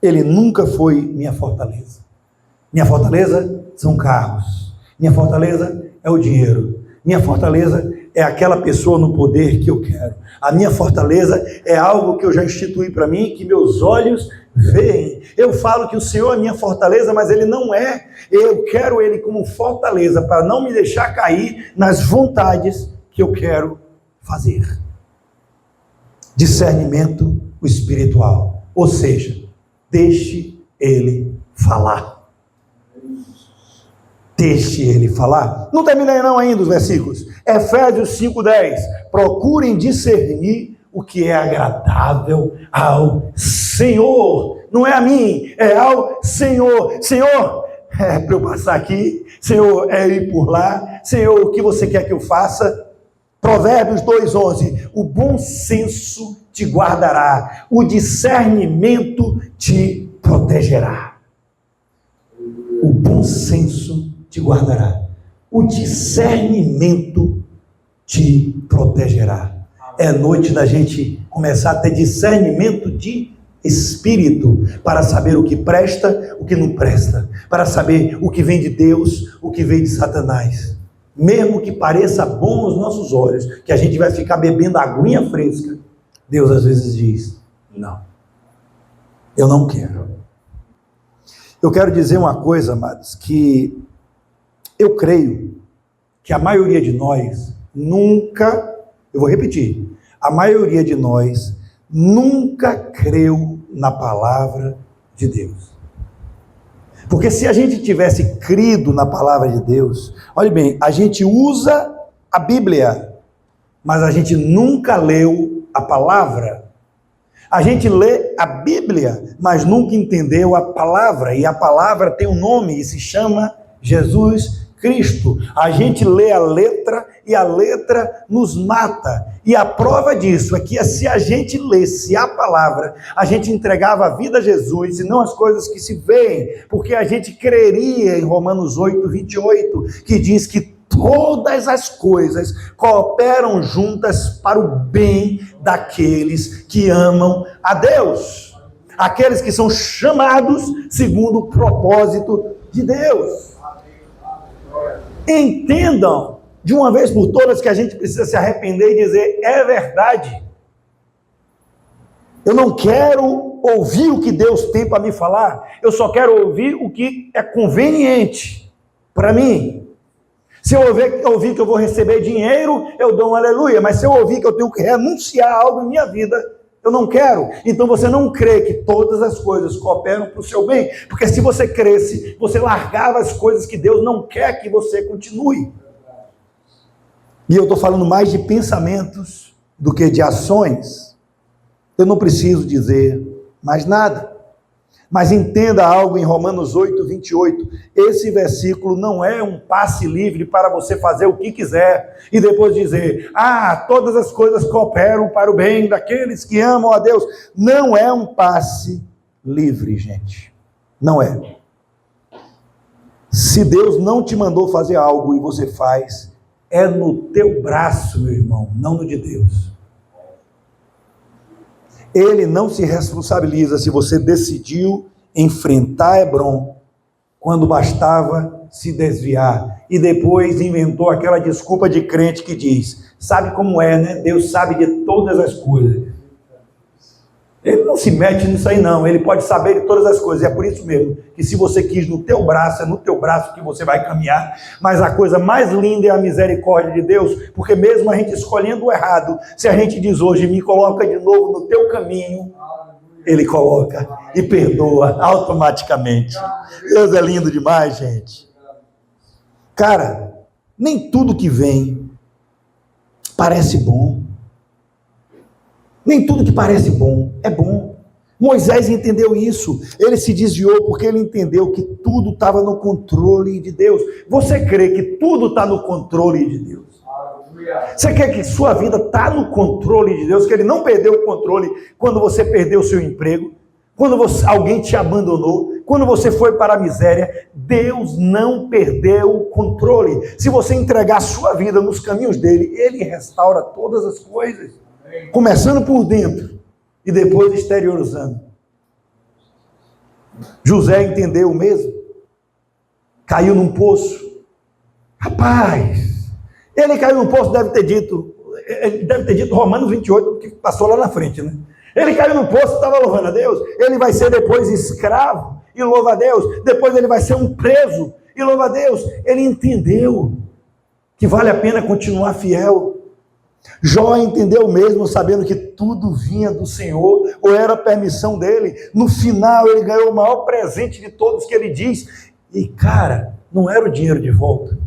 Ele nunca foi minha fortaleza. Minha fortaleza são carros. Minha fortaleza é o dinheiro. Minha fortaleza é aquela pessoa no poder que eu quero. A minha fortaleza é algo que eu já instituí para mim, que meus olhos veem. Eu falo que o Senhor é minha fortaleza, mas Ele não é. Eu quero Ele como fortaleza para não me deixar cair nas vontades que eu quero fazer. Discernimento espiritual. Ou seja, deixe Ele falar. Deixe Ele falar. Não terminei não ainda os versículos. Efésios 5:10. Procurem discernir o que é agradável ao Senhor. Não é a mim, é ao Senhor. Senhor, é para eu passar aqui, Senhor, é ir por lá, Senhor, o que você quer que eu faça? Provérbios 2:11, o bom senso te guardará, o discernimento te protegerá. O bom senso te guardará, o discernimento te protegerá. É noite da gente começar a ter discernimento de espírito, para saber o que presta, o que não presta, para saber o que vem de Deus, o que vem de Satanás. Mesmo que pareça bom aos nossos olhos, que a gente vai ficar bebendo aguinha fresca, Deus às vezes diz, não, eu não quero. Eu quero dizer uma coisa, amados, que eu creio que a maioria de nós nunca, eu vou repetir, a maioria de nós nunca creu na palavra de Deus. Porque se a gente tivesse crido na palavra de Deus, olha bem, a gente usa a Bíblia, mas a gente nunca leu a palavra. A gente lê a Bíblia, mas nunca entendeu a palavra, e a palavra tem um nome e se chama Jesus Cristo. A gente lê a letra e a letra nos mata. E a prova disso é que se a gente lesse a palavra, a gente entregava a vida a Jesus e não as coisas que se veem, porque a gente creria em Romanos 8:28, que diz que todas as coisas cooperam juntas para o bem daqueles que amam a Deus, aqueles que são chamados segundo o propósito de Deus. Entendam de uma vez por todas que a gente precisa se arrepender e dizer, é verdade. Eu não quero ouvir o que Deus tem para me falar, eu só quero ouvir o que é conveniente para mim. Se eu ouvir que eu vou receber dinheiro, eu dou um aleluia, mas se eu ouvir que eu tenho que renunciar a algo em minha vida, eu não quero. Então você não crê que todas as coisas cooperam para o seu bem, porque se você cresce, você largava as coisas que Deus não quer que você continue. E eu estou falando mais de pensamentos do que de ações. Eu não preciso dizer mais nada. Mas entenda algo em Romanos 8:28. Esse versículo não é um passe livre para você fazer o que quiser e depois dizer, todas as coisas cooperam para o bem daqueles que amam a Deus. Não é um passe livre, gente. Não é. Se Deus não te mandou fazer algo e você faz, é no teu braço, meu irmão, não no de Deus. Ele não se responsabiliza se você decidiu enfrentar Hebron, quando bastava se desviar, e depois inventou aquela desculpa de crente que diz, sabe como é, né? Deus sabe de todas as coisas. Ele não se mete nisso aí não, ele pode saber de todas as coisas, é por isso mesmo, que se você quis no teu braço, é no teu braço que você vai caminhar, mas a coisa mais linda é a misericórdia de Deus, porque mesmo a gente escolhendo o errado, se a gente diz hoje, me coloca de novo no teu caminho, ele coloca e perdoa automaticamente. Deus é lindo demais, gente. Cara, nem tudo que vem parece bom. Nem tudo que parece bom é bom. Moisés entendeu isso. Ele se desviou porque ele entendeu que tudo estava no controle de Deus. Você crê que tudo está no controle de Deus? Você quer que sua vida está no controle de Deus? Que ele não perdeu o controle quando você perdeu o seu emprego? Quando alguém te abandonou? Quando você foi para a miséria? Deus não perdeu o controle. Se você entregar a sua vida nos caminhos dele, ele restaura todas as coisas. Começando por dentro e depois exteriorizando. José entendeu mesmo. Caiu num poço. Rapaz, ele caiu num poço, deve ter dito Romanos 28, que passou lá na frente, né? Ele caiu no poço e estava louvando a Deus. Ele vai ser depois escravo e louva a Deus. Depois ele vai ser um preso e louva a Deus. Ele entendeu que vale a pena continuar fiel. Jó entendeu mesmo, sabendo que tudo vinha do Senhor, ou era permissão dele. No final ele ganhou o maior presente de todos, que ele diz, e cara, não era o dinheiro de volta,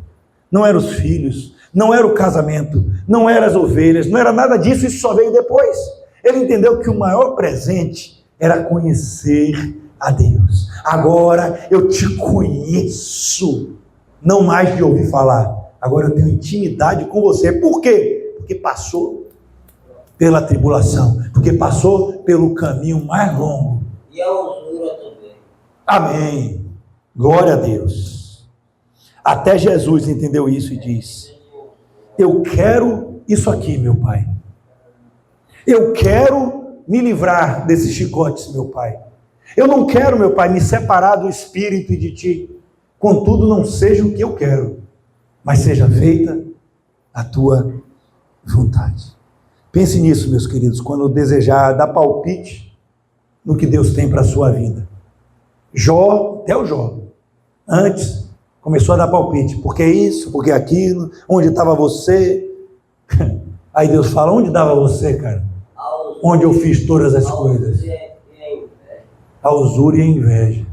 não eram os filhos, não era o casamento, não eram as ovelhas, não era nada disso, isso só veio depois. Ele entendeu que o maior presente era conhecer a Deus. Deus. Agora eu te conheço, não mais de ouvir falar. Agora eu tenho intimidade com você. Por quê? Porque passou pela tribulação, porque passou pelo caminho mais longo. E a usura também. Amém. Glória a Deus. Até Jesus entendeu isso e diz: eu quero isso aqui, meu Pai. Eu quero me livrar desses chicotes, meu Pai. Eu não quero, meu Pai, me separar do Espírito e de Ti. Contudo, não seja o que eu quero, mas seja feita a Tua vontade. Pense nisso, meus queridos, quando desejar dar palpite no que Deus tem para a sua vida. Jó, até o Jó, antes começou a dar palpite. Por que isso? Por que aquilo? Onde estava você? Aí Deus fala: onde estava você, cara? Onde eu fiz todas as coisas. A usura e a inveja.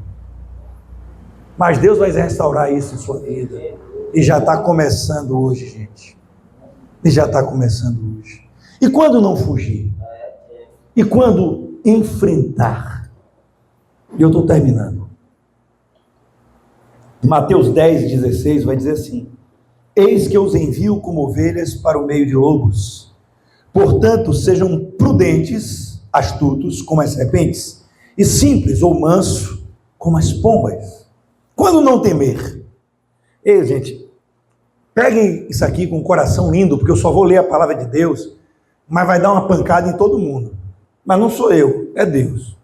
Mas Deus vai restaurar isso em sua vida. E já está começando hoje, gente. E já está começando hoje. E quando não fugir? E quando enfrentar? E eu estou terminando. Mateus 10:16 vai dizer assim: eis que eu os envio como ovelhas para o meio de lobos. Portanto, sejam prudentes, astutos como as serpentes, e simples ou manso como as pombas. Quando não temer? Ei, gente, peguem isso aqui com o coração lindo, porque eu só vou ler a palavra de Deus, mas vai dar uma pancada em todo mundo. Mas não sou eu, é Deus.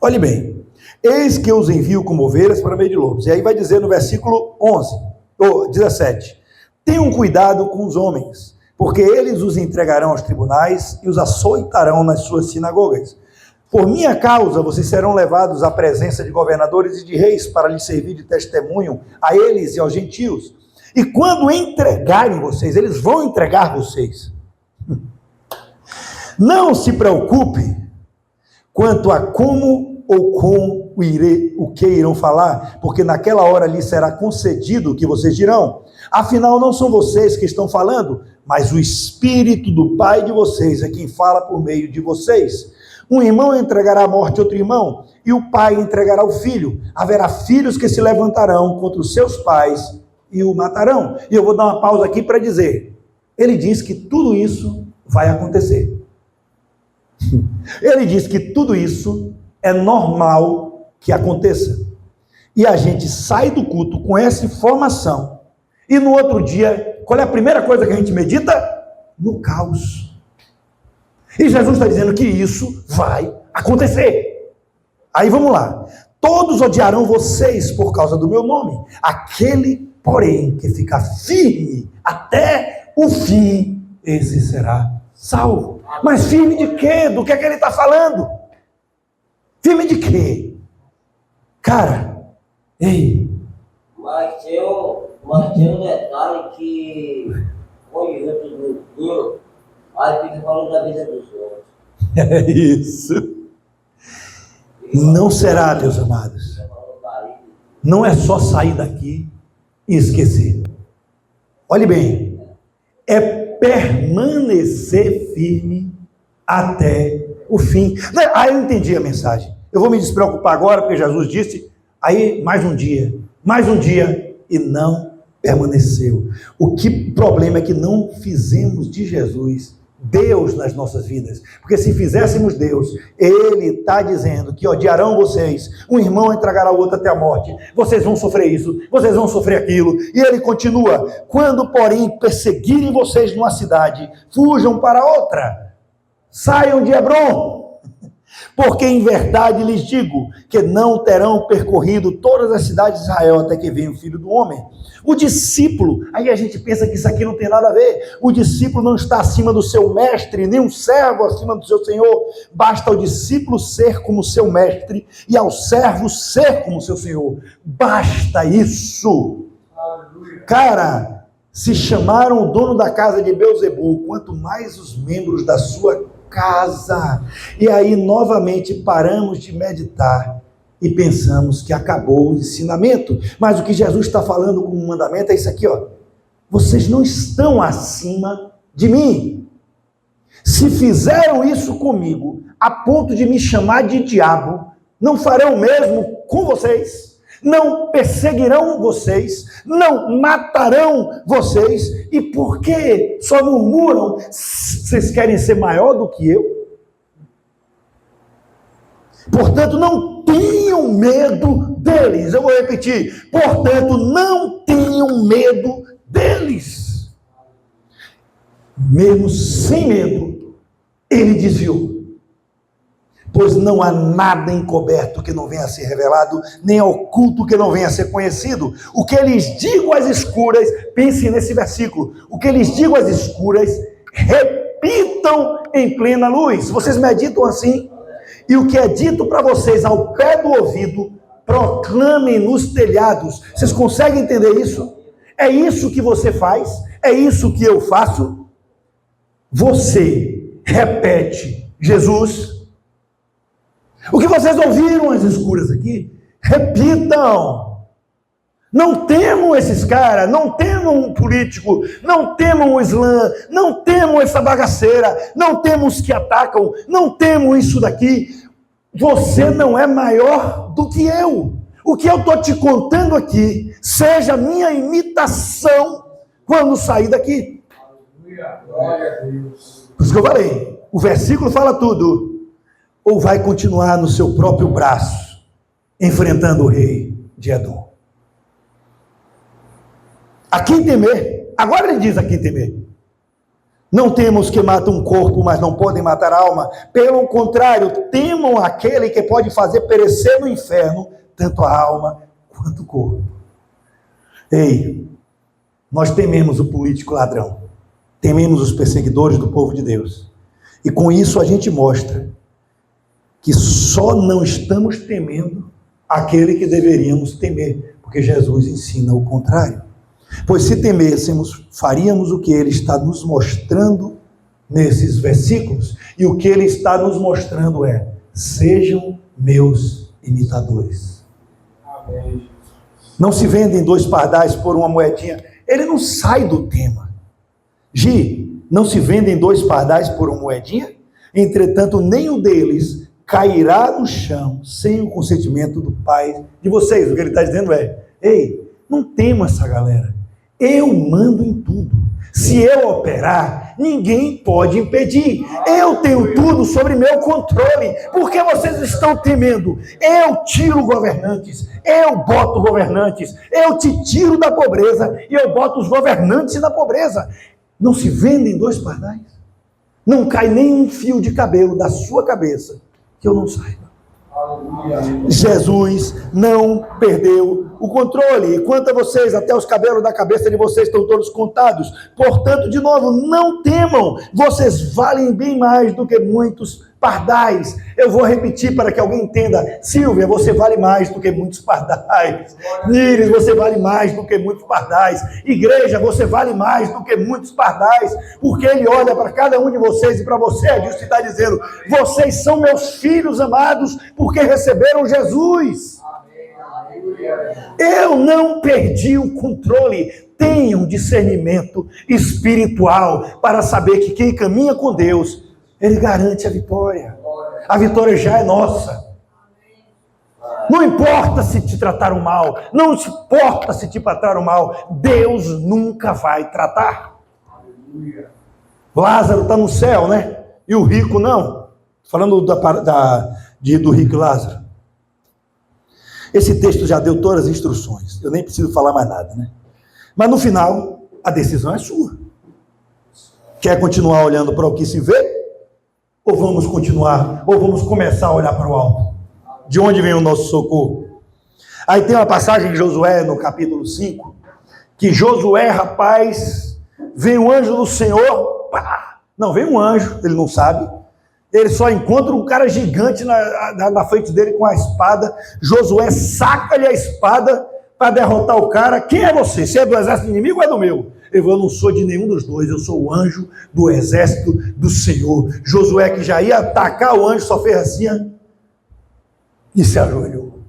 Olhe bem. Eis que eu os envio como ovelhas para o meio de lobos. E aí vai dizer no versículo 17. Tenham cuidado com os homens, porque eles os entregarão aos tribunais e os açoitarão nas suas sinagogas. Por minha causa, vocês serão levados à presença de governadores e de reis para lhes servir de testemunho a eles e aos gentios. E quando entregarem vocês, eles vão entregar vocês. Não se preocupe quanto a como ou com o que irão falar, porque naquela hora lhes será concedido o que vocês dirão. Afinal, não são vocês que estão falando, mas o Espírito do Pai de vocês é quem fala por meio de vocês. Um irmão entregará à morte outro irmão, e o pai entregará o filho. Haverá filhos que se levantarão contra os seus pais e o matarão. E eu vou dar uma pausa aqui para dizer, ele diz que tudo isso vai acontecer. Ele diz que tudo isso é normal que aconteça. E a gente sai do culto com essa informação, e no outro dia, qual é a primeira coisa que a gente medita? No caos. E Jesus está dizendo que isso vai acontecer. Aí vamos lá. Todos odiarão vocês por causa do meu nome. Aquele, porém, que ficar firme até o fim, esse será salvo. Mas firme de quê? Do que é que ele está falando? Firme de quê? Cara, ei. Mas tem um detalhe que foi junto do grupinho, aí fica falando da vida dos outros. É isso. Não será, meus amados. Não é só sair daqui e esquecer. Olhe bem, é permanecer firme até o fim. Ah, eu entendi a mensagem. Eu vou me despreocupar agora, porque Jesus disse, aí mais um dia, e não permaneceu. O que problema é que não fizemos de Jesus Deus nas nossas vidas, porque se fizéssemos Deus, Ele está dizendo que odiarão vocês, um irmão entregará o outro até a morte, vocês vão sofrer isso, vocês vão sofrer aquilo, e Ele continua, quando porém perseguirem vocês numa cidade, fujam para outra, saiam de Hebrom, porque em verdade lhes digo, que não terão percorrido todas as cidades de Israel, até que venha o Filho do Homem. O discípulo, aí a gente pensa que isso aqui não tem nada a ver, o discípulo não está acima do seu mestre, nem um servo acima do seu senhor, basta ao discípulo ser como seu mestre, e ao servo ser como seu senhor, basta isso. Cara, se chamaram o dono da casa de Beelzebul, quanto mais os membros da sua casa, e aí novamente paramos de meditar, e pensamos que acabou o ensinamento, mas o que Jesus está falando como mandamento é isso aqui, ó. Vocês não estão acima de mim. Se fizeram isso comigo, a ponto de me chamar de diabo, não farão o mesmo com vocês, não perseguirão vocês, não matarão vocês. E por que só murmuram? Vocês querem ser maior do que eu? Portanto, não tenham medo deles. Eu vou repetir. Portanto, não tenham medo deles. Mesmo sem medo, ele desviou. Pois não há nada encoberto que não venha a ser revelado, nem oculto que não venha a ser conhecido. O que lhes digo às escuras, pense nesse versículo, o que lhes digo às escuras, repitam em plena luz. Vocês meditam assim? E o que é dito para vocês ao pé do ouvido, proclamem nos telhados. Vocês conseguem entender isso? É isso que você faz? É isso que eu faço? Você repete Jesus. O que vocês ouviram às escuras aqui, repitam. Não temam esses caras, não temam um político, não temam o Islã, não temam essa bagaceira, não temam os que atacam, não temam isso daqui. Você não é maior do que eu. O que eu estou te contando aqui, seja a minha imitação quando sair daqui. Glória a Deus. Por isso que eu falei, o versículo fala tudo. Ou vai continuar no seu próprio braço, enfrentando o rei de Edom. A quem temer? Agora ele diz a quem temer. Não temos que matam um corpo, mas não podem matar a alma. Pelo contrário, temam aquele que pode fazer perecer no inferno, tanto a alma quanto o corpo. Ei, nós tememos o político ladrão. Tememos os perseguidores do povo de Deus. E com isso a gente mostra que só não estamos temendo aquele que deveríamos temer, porque Jesus ensina o contrário. Pois se temêssemos, faríamos o que ele está nos mostrando nesses versículos, e o que ele está nos mostrando é: sejam meus imitadores. Amém. Não se vendem 2 pardais por uma moedinha. Ele não sai do tema. Não se vendem 2 pardais por uma moedinha? Entretanto, nenhum deles cairá no chão sem o consentimento do Pai de vocês. O que ele está dizendo é: ei, não tema essa galera. Eu mando em tudo. Se eu operar, ninguém pode impedir. Eu tenho tudo sobre meu controle. Por que vocês estão temendo? Eu tiro governantes, eu boto governantes, eu te tiro da pobreza e eu boto os governantes na pobreza. Não se vendem 2 pardais? Não cai nem um fio de cabelo da sua cabeça que eu não saiba. Aleluia. Jesus não perdeu o controle. E quanto a vocês, até os cabelos da cabeça de vocês estão todos contados. Portanto, de novo, não temam. Vocês valem bem mais do que muitos pardais. Eu vou repetir para que alguém entenda. Silvia, você vale mais do que muitos pardais. Níris, você vale mais do que muitos pardais. Igreja, você vale mais do que muitos pardais. Porque ele olha para cada um de vocês e para você, Adilson, está dizendo: vocês são meus filhos amados porque receberam Jesus. Eu não perdi o controle. Tenham discernimento espiritual para saber que quem caminha com Deus, ele garante a vitória. A vitória já é nossa. Não importa se te trataram mal, não importa se te trataram mal, Deus nunca vai tratar. Lázaro está no céu, né? E o rico não. Falando do rico e Lázaro. Esse texto já deu todas as instruções. Eu nem preciso falar mais nada, né? Mas no final, a decisão é sua. Quer continuar olhando para o que se vê? Ou vamos começar a olhar para o alto? De onde vem o nosso socorro? Aí tem uma passagem em Josué, no capítulo 5, que Josué, rapaz, vem o anjo do Senhor, pá! Não, vem um anjo, ele não sabe. Ele só encontra um cara gigante na frente dele com a espada. Josué saca-lhe a espada para derrotar o cara. Quem é você? Você é do exército inimigo ou é do meu? Eu não sou de nenhum dos dois, eu sou o anjo do exército do Senhor. Josué, que já ia atacar o anjo, só fez assim e se ajoelhou.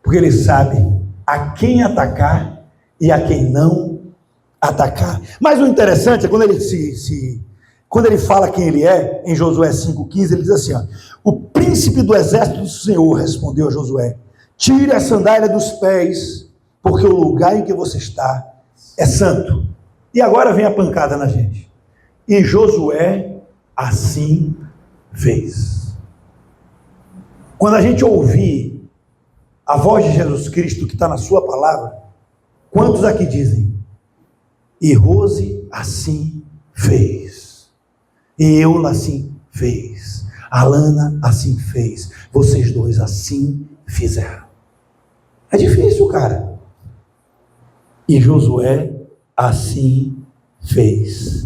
Porque ele sabe a quem atacar e a quem não atacar. Mas o interessante é quando ele quando ele fala quem ele é, em Josué 5,15, ele diz assim: o príncipe do exército do Senhor respondeu a Josué: tire a sandália dos pés, porque o lugar em que você está é santo. E agora vem a pancada na gente. E Josué assim fez. Quando a gente ouvir a voz de Jesus Cristo que está na sua palavra, quantos aqui dizem, e Rose assim fez, e eu assim fez, Alana assim fez, vocês dois assim fizeram. É difícil, cara. E Josué assim fez.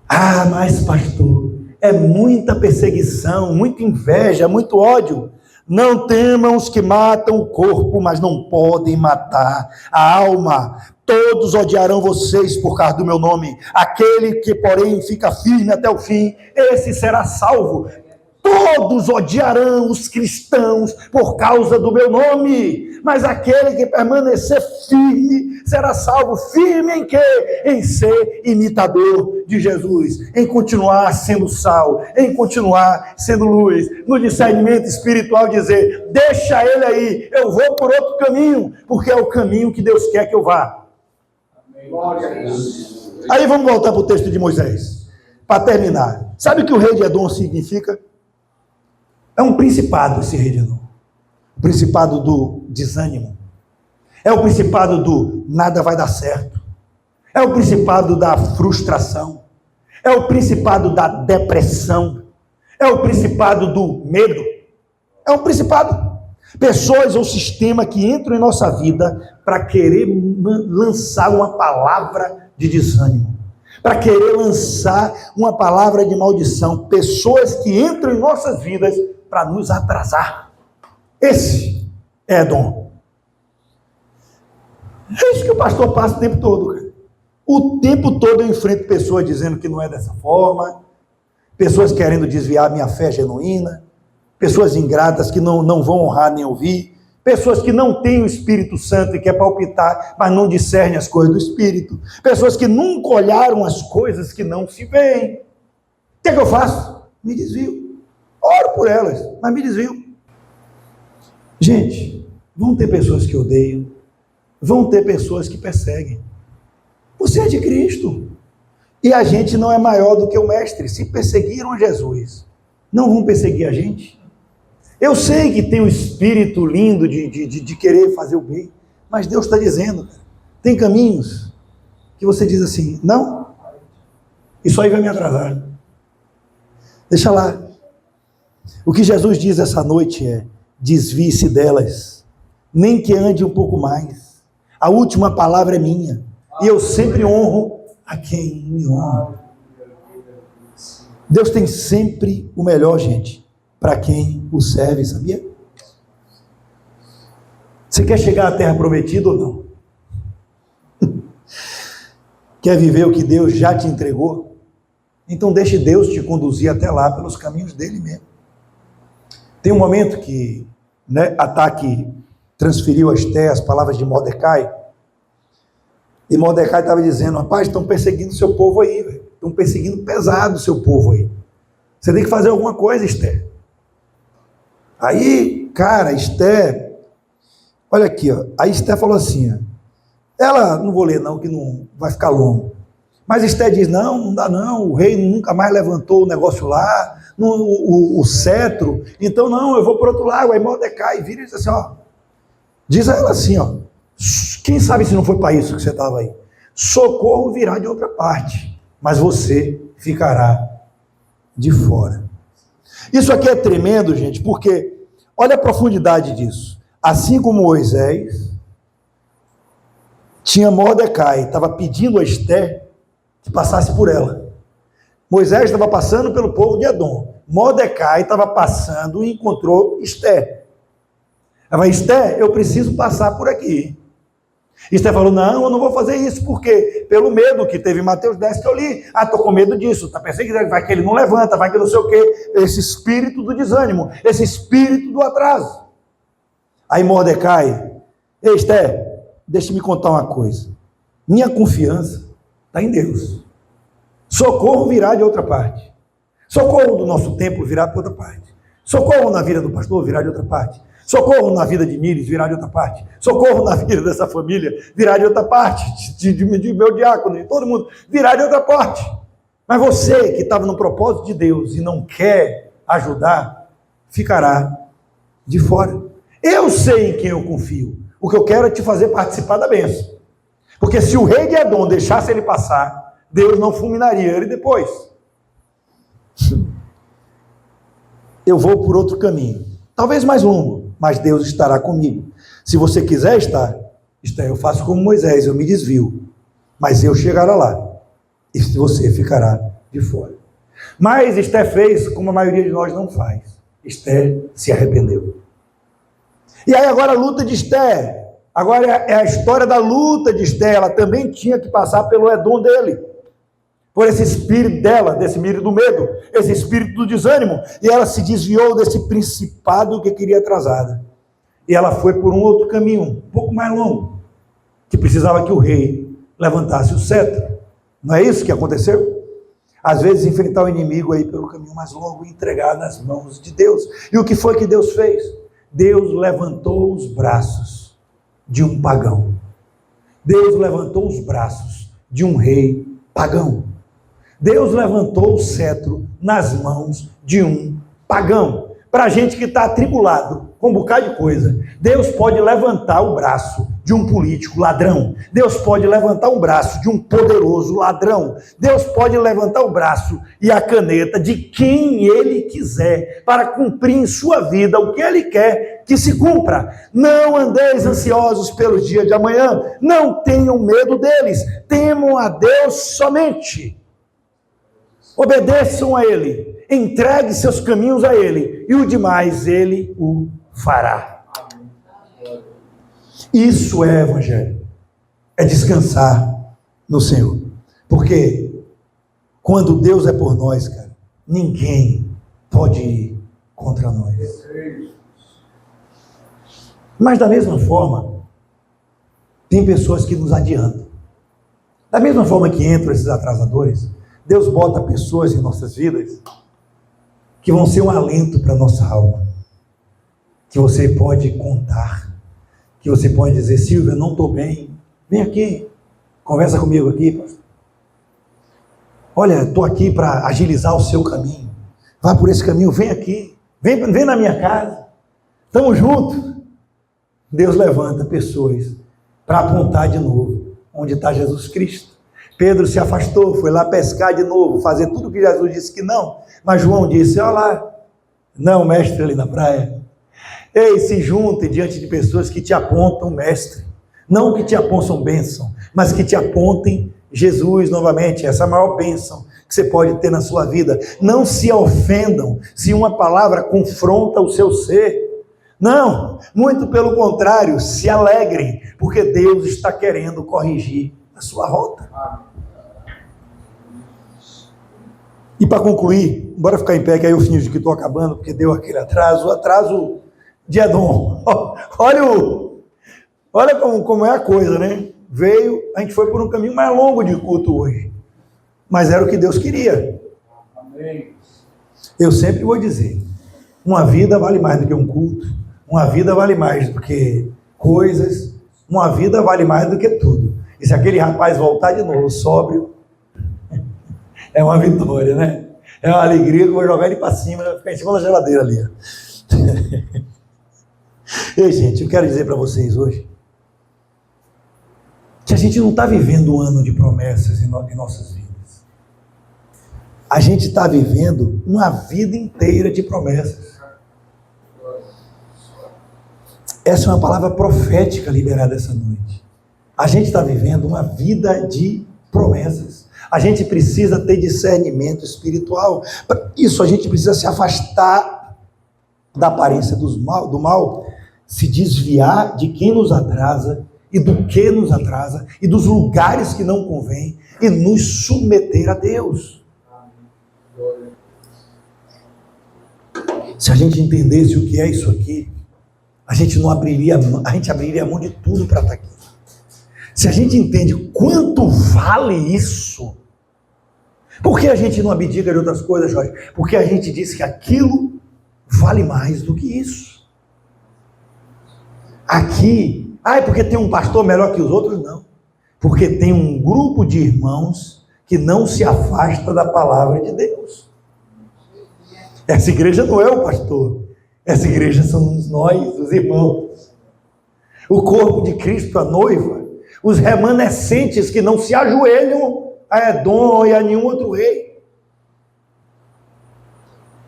Ah, mas pastor, é muita perseguição, muita inveja, muito ódio. Não temam os que matam o corpo, mas não podem matar a alma. Todos odiarão vocês por causa do meu nome. Aquele que, porém, fica firme até o fim, esse será salvo. Todos odiarão os cristãos por causa do meu nome, mas aquele que permanecer firme será salvo. Firme em quê? Em ser imitador de Jesus, em continuar sendo sal, em continuar sendo luz, no discernimento espiritual dizer, deixa ele aí, eu vou por outro caminho, porque é o caminho que Deus quer que eu vá. Glória a Deus. Aí vamos voltar para o texto de Moisés, para terminar. Sabe o que o rei de Edom significa? É um principado esse rei de Edom. O principado do desânimo. É o principado do nada vai dar certo. É o principado da frustração. É o principado da depressão. É o principado do medo. É um principado. Pessoas ou sistema que entram em nossa vida para querer lançar uma palavra de desânimo. Para querer lançar uma palavra de maldição. Pessoas que entram em nossas vidas para nos atrasar. Esse é Edom. É isso que o pastor passa o tempo todo, cara. O tempo todo eu enfrento pessoas dizendo que não é dessa forma, pessoas querendo desviar minha fé genuína, pessoas ingratas que não vão honrar nem ouvir, pessoas que não têm o Espírito Santo e quer palpitar, mas não discernem as coisas do Espírito, pessoas que nunca olharam as coisas que não se veem. O que é que eu faço? Me desvio. Oro por elas, mas me desvio. Gente, vão ter pessoas que odeiam, vão ter pessoas que perseguem. Você é de Cristo. E a gente não é maior do que o Mestre. Se perseguiram a Jesus, não vão perseguir a gente? Eu sei que tem um espírito lindo de querer fazer o bem, mas Deus está dizendo, tem caminhos que você diz assim, não, isso aí vai me atrasar. Deixa lá. O que Jesus diz essa noite é, desvie-se delas, nem que ande um pouco mais. A última palavra é minha, e eu sempre honro a quem me honra. Deus tem sempre o melhor, gente, para quem o serve, sabia? Você quer chegar à terra prometida ou não? Quer viver o que Deus já te entregou? Então deixe Deus te conduzir até lá pelos caminhos dele mesmo. Tem um momento que Ataque transferiu a Esté as palavras de Mordecai, e Mordecai estava dizendo, rapaz, estão perseguindo o seu povo aí, véio. Estão perseguindo pesado o seu povo aí. Você tem que fazer alguma coisa, Esté. Aí, cara, Esté, olha aqui, ó, a Esté falou assim, ó, ela, não vou ler não, que não vai ficar longo, mas Esté diz, não dá não, o rei nunca mais levantou o negócio lá, o cetro, então não, eu vou para outro lado. Aí Mordecai vira e diz assim, ó, diz a ela assim, ó, quem sabe se não foi para isso que você estava aí, socorro virá de outra parte, mas você ficará de fora. Isso aqui é tremendo, gente, porque olha a profundidade disso. Assim como Moisés, tinha Mordecai, estava pedindo a Esté que passasse por ela. Moisés estava passando pelo povo de Edom. Mordecai estava passando e encontrou Esté. Ela falou, Esté, eu preciso passar por aqui. Esté falou, não, eu não vou fazer isso, porque pelo medo que teve em Mateus 10 que eu li, estou com medo disso, está perseguindo, vai que ele não levanta, vai que não sei o quê, esse espírito do desânimo, esse espírito do atraso. Aí Mordecai, Esté, deixa-me contar uma coisa, minha confiança está em Deus, socorro virá de outra parte, socorro do nosso templo virá para outra parte, socorro na vida do pastor virá de outra parte, Socorro na vida de Níris virá de outra parte. Socorro na vida dessa família virá de outra parte. De meu diácono, de todo mundo, virá de outra parte. Mas você que estava no propósito de Deus e não quer ajudar, ficará de fora. Eu sei em quem eu confio. O que eu quero é te fazer participar da bênção. Porque se o rei de Edom deixasse ele passar, Deus não fulminaria ele depois. Eu vou por outro caminho. Talvez mais longo, mas Deus estará comigo. Se você quiser estar, eu faço como Moisés, eu me desvio. Mas eu chegará lá. E você ficará de fora. Mas Esther fez como a maioria de nós não faz. Esther se arrependeu. E aí agora a luta de Esther. Agora é a história da luta de Esther. Ela também tinha que passar pelo Edom dele. Por esse espírito dela, desse espírito do medo, esse espírito do desânimo. E ela se desviou desse principado que queria atrasada. E ela foi por um outro caminho, um pouco mais longo, que precisava que o rei levantasse o cetro. Não é isso que aconteceu? Às vezes enfrentar o inimigo aí pelo caminho mais longo e entregar nas mãos de Deus. E o que foi que Deus fez? Deus levantou os braços de um pagão. Deus levantou os braços de um rei pagão. Deus levantou o cetro nas mãos de um pagão. Para a gente que está atribulado com um bocado de coisa, Deus pode levantar o braço de um político ladrão. Deus pode levantar o braço de um poderoso ladrão. Deus pode levantar o braço e a caneta de quem Ele quiser para cumprir em sua vida o que Ele quer que se cumpra. Não andeis ansiosos pelos dias de amanhã. Não tenham medo deles. Temam a Deus somente. Obedeçam a Ele, entregue seus caminhos a Ele, e o demais Ele o fará. Isso é evangelho, é descansar no Senhor, porque quando Deus é por nós, cara, ninguém pode ir contra nós. Mas da mesma forma, tem pessoas que nos adiantam. Da mesma forma que entram esses atrasadores, Deus bota pessoas em nossas vidas que vão ser um alento para a nossa alma, que você pode contar, que você pode dizer: Silvia, não estou bem, vem aqui, conversa comigo aqui, pastor. Olha, estou aqui para agilizar o seu caminho, vá por esse caminho, vem aqui, vem na minha casa, estamos juntos. Deus levanta pessoas para apontar de novo onde está Jesus Cristo. Pedro se afastou, foi lá pescar de novo, fazer tudo que Jesus disse que não. Mas João disse: olha lá, não, mestre ali na praia. Ei, se junte diante de pessoas que te apontam mestre. Não que te apontam bênção, mas que te apontem Jesus novamente. Essa é a maior bênção que você pode ter na sua vida. Não se ofendam se uma palavra confronta o seu ser. Não, muito pelo contrário, se alegrem, porque Deus está querendo corrigir a sua rota. E para concluir, bora ficar em pé, que aí eu finjo que estou acabando, porque deu aquele atraso, o atraso de Edom. Olha como é a coisa, né? A gente foi por um caminho mais longo de culto hoje, mas era o que Deus queria. Amém. Eu sempre vou dizer, uma vida vale mais do que um culto, uma vida vale mais do que coisas, uma vida vale mais do que tudo. E se aquele rapaz voltar de novo sóbrio, é uma vitória, né? É uma alegria que eu vou jogar ele para cima, vai ficar em cima da geladeira ali. Ei, gente, eu quero dizer para vocês hoje que a gente não está vivendo um ano de promessas em nossas vidas. A gente está vivendo uma vida inteira de promessas. Essa é uma palavra profética liberada essa noite. A gente está vivendo uma vida de promessas. A gente precisa ter discernimento espiritual. Para isso, a gente precisa se afastar da aparência do mal, se desviar de quem nos atrasa e do que nos atrasa e dos lugares que não convém e nos submeter a Deus. Se a gente entendesse o que é isso aqui, a gente abriria mão de tudo para estar aqui. Se a gente entende quanto vale isso, por que a gente não abdica de outras coisas, Jorge? Porque a gente diz que aquilo vale mais do que isso. Aqui, é porque tem um pastor melhor que os outros? Não. Porque tem um grupo de irmãos que não se afasta da palavra de Deus. Essa igreja não é o pastor. Essa igreja somos nós, os irmãos. O corpo de Cristo, a noiva. Os remanescentes que não se ajoelham a Edom e a nenhum outro rei.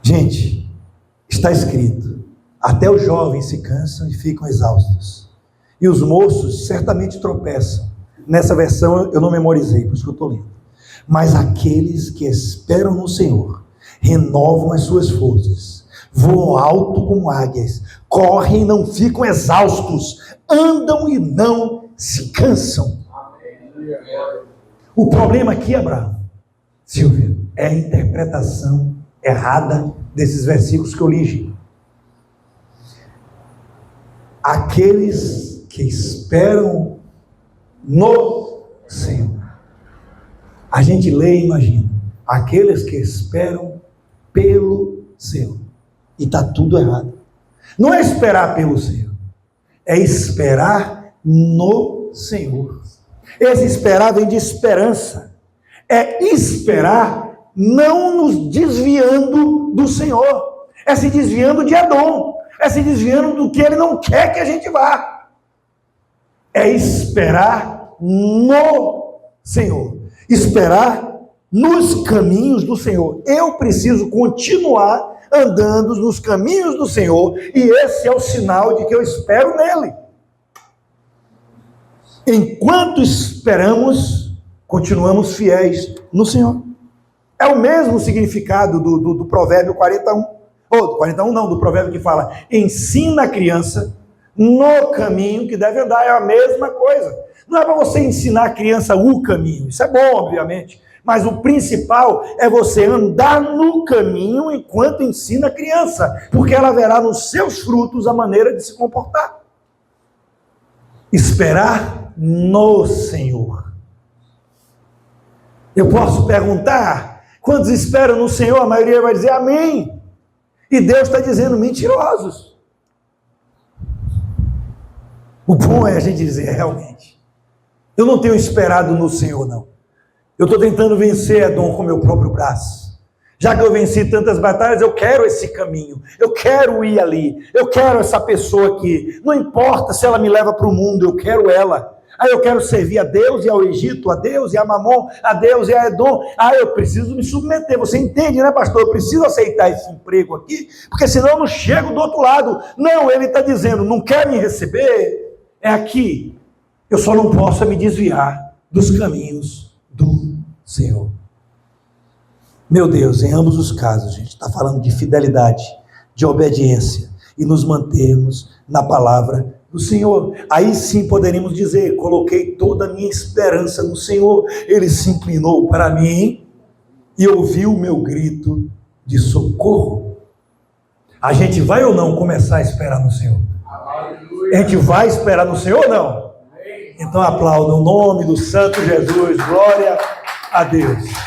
Gente, está escrito: até os jovens se cansam e ficam exaustos, e os moços certamente tropeçam. Nessa versão eu não memorizei, por isso que eu estou lendo. Mas aqueles que esperam no Senhor renovam as suas forças, voam alto como águias, correm e não ficam exaustos, andam e não se cansam. O problema aqui, Abraão, Silvia, é a interpretação errada desses versículos que eu li. Aqueles que esperam no Senhor. A gente lê e imagina. Aqueles que esperam pelo Senhor. E está tudo errado. Não é esperar pelo Senhor. É esperar no Senhor. Esse esperar vem de esperança. É esperar não nos desviando do Senhor. É se desviando de Edom. É se desviando do que Ele não quer que a gente vá. É esperar no Senhor. Esperar nos caminhos do Senhor. Eu preciso continuar andando nos caminhos do Senhor, e esse é o sinal de que eu espero nele. Enquanto esperamos, continuamos fiéis no Senhor. É o mesmo significado do provérbio 41. Ou 41 não, do provérbio que fala: ensina a criança no caminho que deve andar. É a mesma coisa. Não é para você ensinar a criança o caminho. Isso é bom, obviamente. Mas o principal é você andar no caminho enquanto ensina a criança. Porque ela verá nos seus frutos a maneira de se comportar. Esperar no Senhor. Eu posso perguntar: quantos esperam no Senhor? A maioria vai dizer amém. E Deus está dizendo mentirosos. O bom é a gente dizer realmente: eu não tenho esperado no Senhor, não. Eu estou tentando vencer Edom com meu próprio braço. Já que eu venci tantas batalhas, eu quero esse caminho. Eu quero ir ali. Eu quero essa pessoa aqui. Não importa se ela me leva para o mundo, eu quero ela. Aí eu quero servir a Deus e ao Egito, a Deus e a Mamon, a Deus e a Edom. Eu preciso me submeter. Você entende, né, pastor? Eu preciso aceitar esse emprego aqui, porque senão eu não chego do outro lado. Não, ele está dizendo: não quer me receber? É aqui. Eu só não posso me desviar dos caminhos do Senhor. Meu Deus, em ambos os casos, gente, está falando de fidelidade, de obediência, e nos mantermos na palavra do Senhor. Aí sim poderíamos dizer: coloquei toda a minha esperança no Senhor. Ele se inclinou para mim e ouviu o meu grito de socorro. A gente vai ou não começar a esperar no Senhor? A gente vai esperar no Senhor ou não? Então aplaudam o nome do Santo Jesus. Glória a Deus.